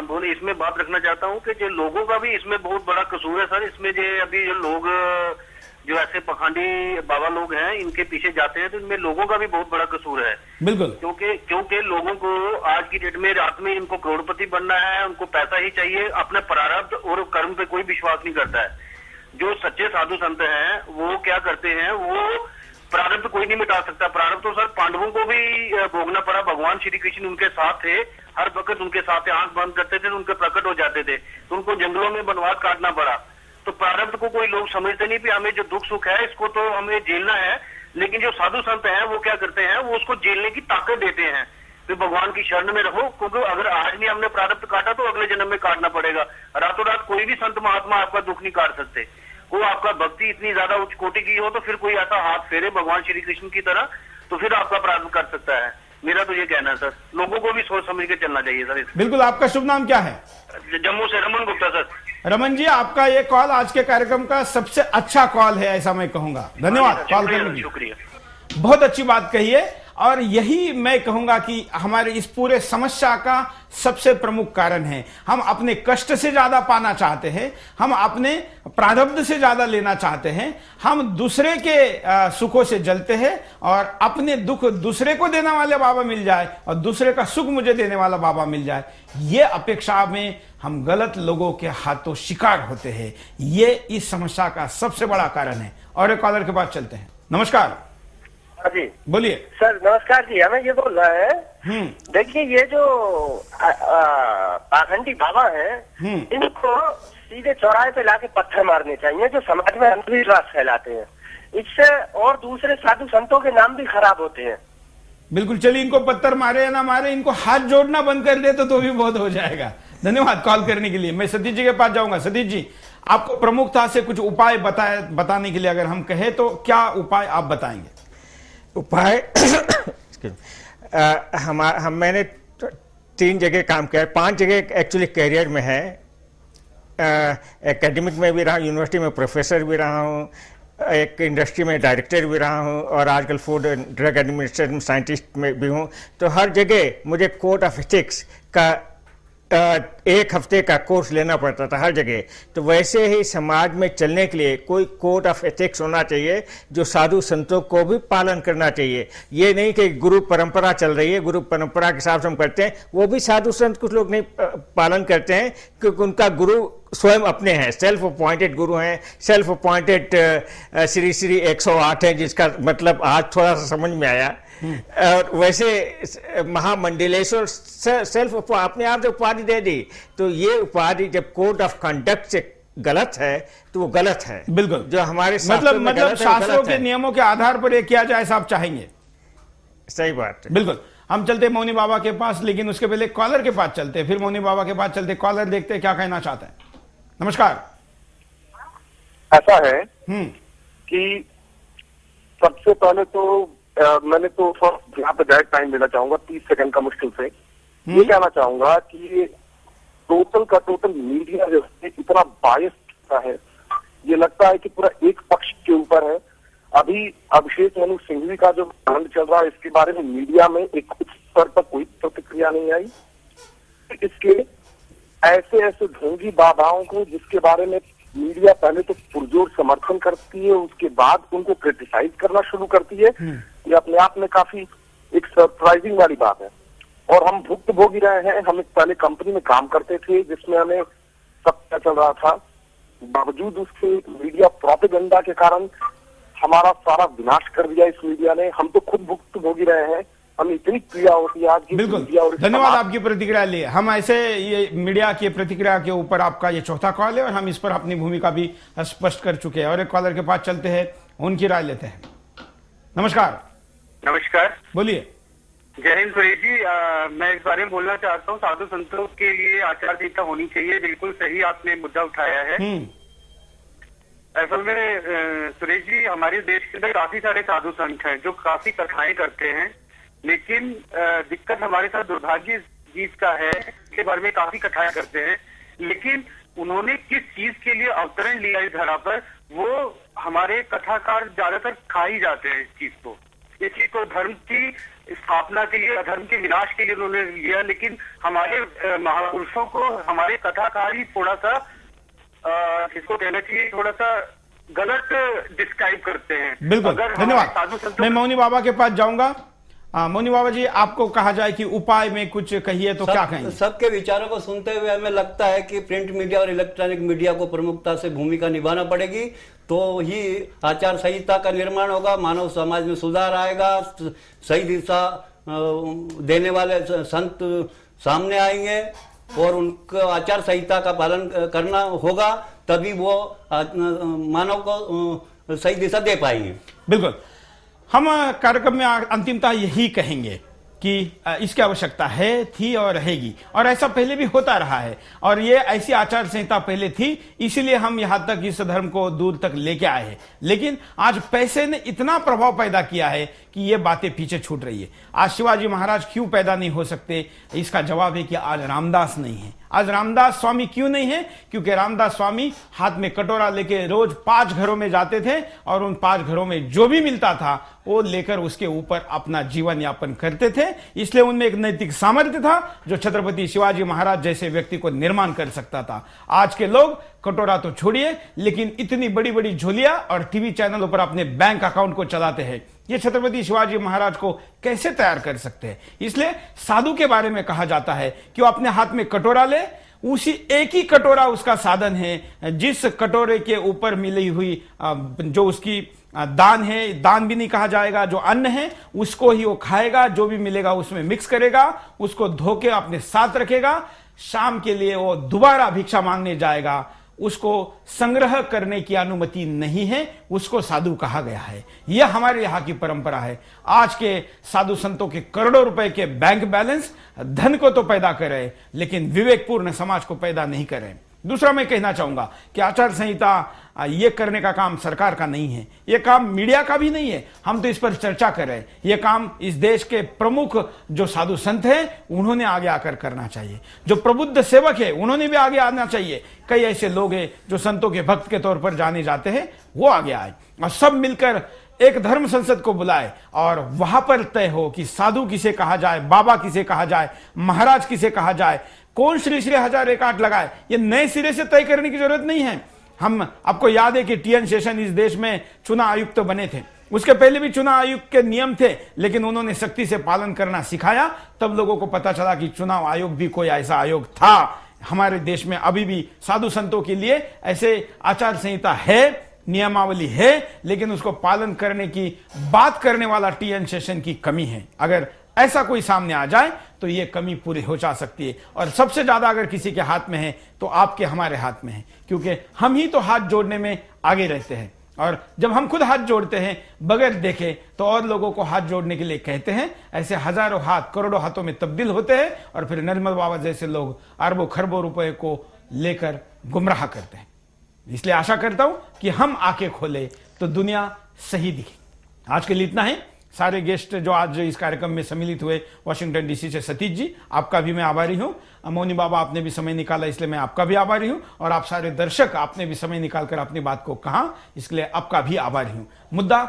बोले इसमें बात रखना चाहता हूँ कि जो लोगों का भी इसमें बहुत बड़ा कसूर है सर। इसमें जो अभी जो लोग जो ऐसे पखंडी बाबा लोग हैं इनके पीछे जाते हैं तो इनमें लोगों का भी बहुत बड़ा कसूर है। बिल्कुल, क्योंकि लोगों को आज की डेट में रात में इनको करोड़पति बनना है, उनको पैसा ही चाहिए, अपने प्रारब्ध और कर्म पे कोई विश्वास नहीं करता है। जो सच्चे साधु संत हैं वो क्या करते हैं, वो प्रारब्ध कोई नहीं मिटा सकता। प्रारब्ध तो सर पांडवों को भी भोगना पड़ा, भगवान श्री कृष्ण उनके साथ थे, हर वक्त उनके साथ थे, आंख बंद करते थे तो उनके प्रकट हो जाते थे, तो उनको जंगलों में वनवास काटना पड़ा। तो प्रारब्ध को कोई लोग समझते नहीं कि हमें जो दुख सुख है इसको तो हमें झेलना है, लेकिन जो साधु संत हैं वो क्या करते हैं, वो उसको झेलने की ताकत देते हैं। तो भगवान की शरण में रहो, क्योंकि अगर आज नहीं हमने प्रारब्ध काटा तो अगले जन्म में काटना पड़ेगा। रातों रात कोई भी संत महात्मा आपका दुख नहीं काट सकते। वो आपका भक्ति इतनी ज्यादा उच्च कोटि की हो तो फिर कोई ऐसा हाथ फेरे भगवान श्री कृष्ण की तरह तो फिर आपका प्रारब्ध कर सकता है। मेरा तो ये कहना है सर, लोगों को भी सोच समझ के चलना चाहिए सर। बिल्कुल। आपका शुभ नाम क्या है? जम्मू से रमन गुप्ता सर। रमन जी, आपका ये कॉल आज के कार्यक्रम का सबसे अच्छा कॉल है, ऐसा मैं कहूंगा। धन्यवाद कॉल करने के लिए, शुक्रिया। बहुत अच्छी बात कही है। और यही मैं कहूंगा कि हमारे इस पूरे समस्या का सबसे प्रमुख कारण है, हम अपने कष्ट से ज्यादा पाना चाहते हैं, हम अपने प्रारब्ध से ज्यादा लेना चाहते हैं, हम दूसरे के सुखों से जलते हैं और अपने दुख दूसरे को देने वाले बाबा मिल जाए और दूसरे का सुख मुझे देने वाला बाबा मिल जाए, ये अपेक्षा में हम गलत लोगों के हाथों शिकार होते हैं। ये इस समस्या का सबसे बड़ा कारण है। और एक कॉलर के पास चलते हैं। नमस्कार जी, बोलिए सर। नमस्कार जी, हमें ये बोलना है, देखिए ये जो पाखंडी बाबा हैं इनको सीधे चौराहे पे लाके पत्थर मारने चाहिए, जो समाज में अंधविश्वास फैलाते हैं। इससे और दूसरे साधु संतों के नाम भी खराब होते हैं। बिल्कुल। चलिए, इनको पत्थर मारे या ना मारे, इनको हाथ जोड़ना बंद कर दे तो भी बहुत हो जाएगा। धन्यवाद कॉल करने के लिए। मैं सतीश जी के पास जाऊंगा। सतीश जी, आपको प्रमुखता से कुछ उपाय बताने के लिए अगर हम कहें तो क्या उपाय आप बताएंगे? उपाय मैंने 3 जगह काम किया है, 5 जगह एक्चुअली कैरियर में है। एकेडमिक में भी रहा, यूनिवर्सिटी में प्रोफेसर भी रहा हूँ, एक इंडस्ट्री में डायरेक्टर भी रहा हूँ और आजकल food and drug administration scientist में भी हूँ। तो हर जगह मुझे कोड ऑफ एथिक्स का 1 हफ्ते का कोर्स लेना पड़ता था हर जगह। तो वैसे ही समाज में चलने के लिए कोई कोड ऑफ एथिक्स होना चाहिए जो साधु संतों को भी पालन करना चाहिए। ये नहीं कि गुरु परंपरा चल रही है, गुरु परंपरा के हिसाब से हम करते हैं, वो भी साधु संत कुछ लोग नहीं पालन करते हैं क्योंकि उनका गुरु स्वयं अपने हैं, सेल्फ अपॉइंटेड गुरु हैं, सेल्फ अपॉइंटेड श्री श्री 108 है, जिसका मतलब आज थोड़ा सा समझ में आया। और वैसे महामंडलेश्वर सेल्फ अपने आप से उपाधि दे दी, तो ये उपाधि जब कोड ऑफ कंडक्ट से गलत है तो वो गलत है। बिल्कुल। जो हमारे मतलब शास्त्रों के नियमों के आधार पर ये किया जाए, ऐसा आप चाहेंगे? सही बात है। बिल्कुल। हम चलते मौनी बाबा के पास, लेकिन उसके पहले कॉलर के पास चलते, फिर मौनी बाबा के पास चलते। कॉलर देखते हैं क्या कहना चाहते हैं। नमस्कार। ऐसा है कि सबसे पहले तो मैंने तो यहाँ पे डायरेक्ट टाइम देना चाहूंगा, 30 सेकंड का मुश्किल से। ये कहना चाहूंगा कि टोटल का टोटल मीडिया जो है इतना बायस्ड है, ये लगता है कि पूरा एक पक्ष के ऊपर है। अभी अभिषेक मनु सिंघवी का जो कांड चल रहा है, इसके बारे में मीडिया में एक उच्च स्तर पर कोई प्रतिक्रिया नहीं आई। इसके ऐसे ढोंगी बाबाओं को जिसके बारे में मीडिया पहले तो पुरजोर समर्थन करती है, उसके बाद उनको क्रिटिसाइज करना शुरू करती है, ये अपने आप में काफी एक सरप्राइजिंग वाली बात है। और हम भुक्तभोगी रहे हैं। हम एक पहले कंपनी में काम करते थे जिसमें हमें सब क्या चल रहा था, बावजूद उसके मीडिया प्रोपेगेंडा के कारण हमारा सारा विनाश कर दिया इस मीडिया ने। हम तो खुद भुक्तभोगी रहे हैं, हम इतनी पीड़ा होती है आज की। बिल्कुल, धन्यवाद आपकी प्रतिक्रिया लिए। हम ऐसे ये मीडिया की प्रतिक्रिया के ऊपर आपका ये चौथा कॉल है और हम इस पर अपनी भूमिका भी स्पष्ट कर चुके हैं। और एक कॉलर के पास चलते हैं, उनकी राय लेते हैं। नमस्कार। नमस्कार, बोलिए। जय हिंद सुरेश जी। मैं इस बारे में बोलना चाहता हूँ, साधु संतों के लिए आचार संहिता होनी चाहिए। बिल्कुल सही आपने मुद्दा उठाया है। असल में सुरेश जी, हमारे देश के अंदर काफी सारे साधु संत हैं जो काफी कथाएं करते हैं, लेकिन दिक्कत हमारे साथ दुर्भाग्य चीज का है के बारे में काफी कथाएं करते हैं, लेकिन उन्होंने किस चीज के लिए अवतरण लिया इस धरा पर, वो हमारे कथाकार ज्यादातर खा ही जाते हैं इस चीज को। धर्म की स्थापना के लिए, अधर्म के विनाश के लिए उन्होंने लिया, लेकिन हमारे महापुरुषों को हमारे कथाकार ही थोड़ा सा इसको कहना चाहिए, थोड़ा सा गलत डिस्क्राइब करते हैं। बिल्कुल, धन्यवाद। मैं मौनी बाबा के पास जाऊंगा। मौनी बाबा जी, आपको कहा जाए कि उपाय में कुछ कहिए तो क्या कहेंगे? सबके विचारों को सुनते हुए हमें लगता है कि प्रिंट मीडिया और इलेक्ट्रॉनिक मीडिया को प्रमुखता से भूमिका निभाना पड़ेगी, तो ही आचार संहिता का निर्माण होगा, मानव समाज में सुधार आएगा, सही दिशा देने वाले संत सामने आएंगे और उनको आचार संहिता का पालन करना होगा, तभी वो मानव को सही दिशा दे पाएंगे। बिल्कुल, हम कार्यक्रम में अंतिमता यही कहेंगे कि इसकी आवश्यकता है, थी और रहेगी, और ऐसा पहले भी होता रहा है, और ये ऐसी आचार संहिता पहले थी, इसीलिए हम यहां तक इस धर्म को दूर तक लेके आए हैं। लेकिन आज पैसे ने इतना प्रभाव पैदा किया है कि ये बातें पीछे छूट रही है। आज शिवाजी महाराज क्यों पैदा नहीं हो सकते? इसका जवाब है कि आज रामदास नहीं है। आज रामदास स्वामी क्यों नहीं है? क्योंकि रामदास स्वामी हाथ में कटोरा लेके रोज 5 घरों में जाते थे और उन 5 घरों में जो भी मिलता था वो लेकर उसके ऊपर अपना जीवन यापन करते थे। इसलिए उनमें एक नैतिक सामर्थ्य था जो छत्रपति शिवाजी महाराज जैसे व्यक्ति को निर्माण कर सकता था। आज के लोग कटोरा तो छोड़िए, लेकिन इतनी बड़ी बड़ी झोलियां और टीवी चैनलों पर अपने बैंक अकाउंट को चलाते हैं। ये छत्रपति शिवाजी महाराज को कैसे तैयार कर सकते हैं? इसलिए साधु के बारे में कहा जाता है कि वो अपने हाथ में कटोरा ले, उसी एक ही कटोरा उसका साधन है। जिस कटोरे के ऊपर मिली हुई जो उसकी दान है, दान भी नहीं कहा जाएगा, जो अन्न है उसको ही वो खाएगा, जो भी मिलेगा उसमें मिक्स करेगा, उसको धो के अपने साथ रखेगा। शाम के लिए वो दोबारा भिक्षा मांगने जाएगा, उसको संग्रह करने की अनुमति नहीं है, उसको साधु कहा गया है। यह हमारे यहाँ की परंपरा है। आज के साधु संतों के करोड़ों रुपए के बैंक बैलेंस धन को तो पैदा करे, लेकिन विवेकपूर्ण समाज को पैदा नहीं करे। दूसरा मैं कहना चाहूंगा कि आचार संहिता ये करने का काम सरकार का नहीं है, ये काम मीडिया का भी नहीं है। हम तो इस पर चर्चा कर रहे हैं। ये काम इस देश के प्रमुख जो साधु संत हैं उन्होंने आगे आकर करना चाहिए। जो प्रबुद्ध सेवक है उन्होंने भी आगे आना चाहिए। कई ऐसे लोग हैं जो संतों के भक्त के तौर पर जाने जाते हैं, वो आगे आए और सब मिलकर एक धर्म संसद को बुलाए और वहां पर तय हो कि साधु किसे कहा जाए, बाबा किसे कहा जाए, महाराज किसे कहा जाए, कौन श्री श्री 1001 लगाए। ये नए सिरे से तय करने की जरूरत नहीं है। हम आपको याद है कि टीएन शेषन इस देश में चुनाव आयुक्त बने थे। उसके पहले भी चुनाव आयोग के नियम थे, लेकिन उन्होंने सख्ती से पालन करना सिखाया। तब लोगों को पता चला कि चुनाव आयोग भी कोई ऐसा आयोग था। हमारे देश में अभी भी साधु संतों के लिए ऐसे आचार संहिता है, नियमावली है, लेकिन उसको पालन करने की बात करने वाला टीएन शेषन की कमी है। अगर ऐसा कोई सामने आ जाए तो ये कमी पूरी हो जा सकती है। और सबसे ज्यादा अगर किसी के हाथ में है तो आपके हमारे हाथ में है, क्योंकि हम ही तो हाथ जोड़ने में आगे रहते हैं। और जब हम खुद हाथ जोड़ते हैं बगैर देखे तो और लोगों को हाथ जोड़ने के लिए कहते हैं। ऐसे हजारों हाथ करोड़ों हाथों में तब्दील होते हैं और फिर निर्मल बाबा जैसे लोग अरबों खरबों रुपए को लेकर गुमराह करते हैं। इसलिए आशा करता हूं कि हम आंखें खोले तो दुनिया सही दिखे। आज के लिए इतना है। सारे गेस्ट जो आज इस कार्यक्रम में सम्मिलित हुए, वाशिंगटन डीसी से सतीश जी, आपका भी मैं आभारी हूं। मौनी बाबा, आपने भी समय निकाला, इसलिए मैं आपका भी आभारी हूं। और आप सारे दर्शक, आपने भी समय निकालकर अपनी बात को कहा, इसलिए आपका भी आभारी हूं। मुद्दा,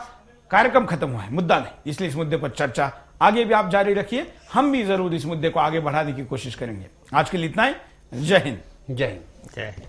कार्यक्रम खत्म हुआ है, मुद्दा नहीं, इसलिए इस मुद्दे पर चर्चा आगे भी आप जारी रखिए। हम भी जरूर इस मुद्दे को आगे बढ़ाने की कोशिश करेंगे। आज के लिए इतना ही। जय हिंद। जय हिंद। जय हिंद।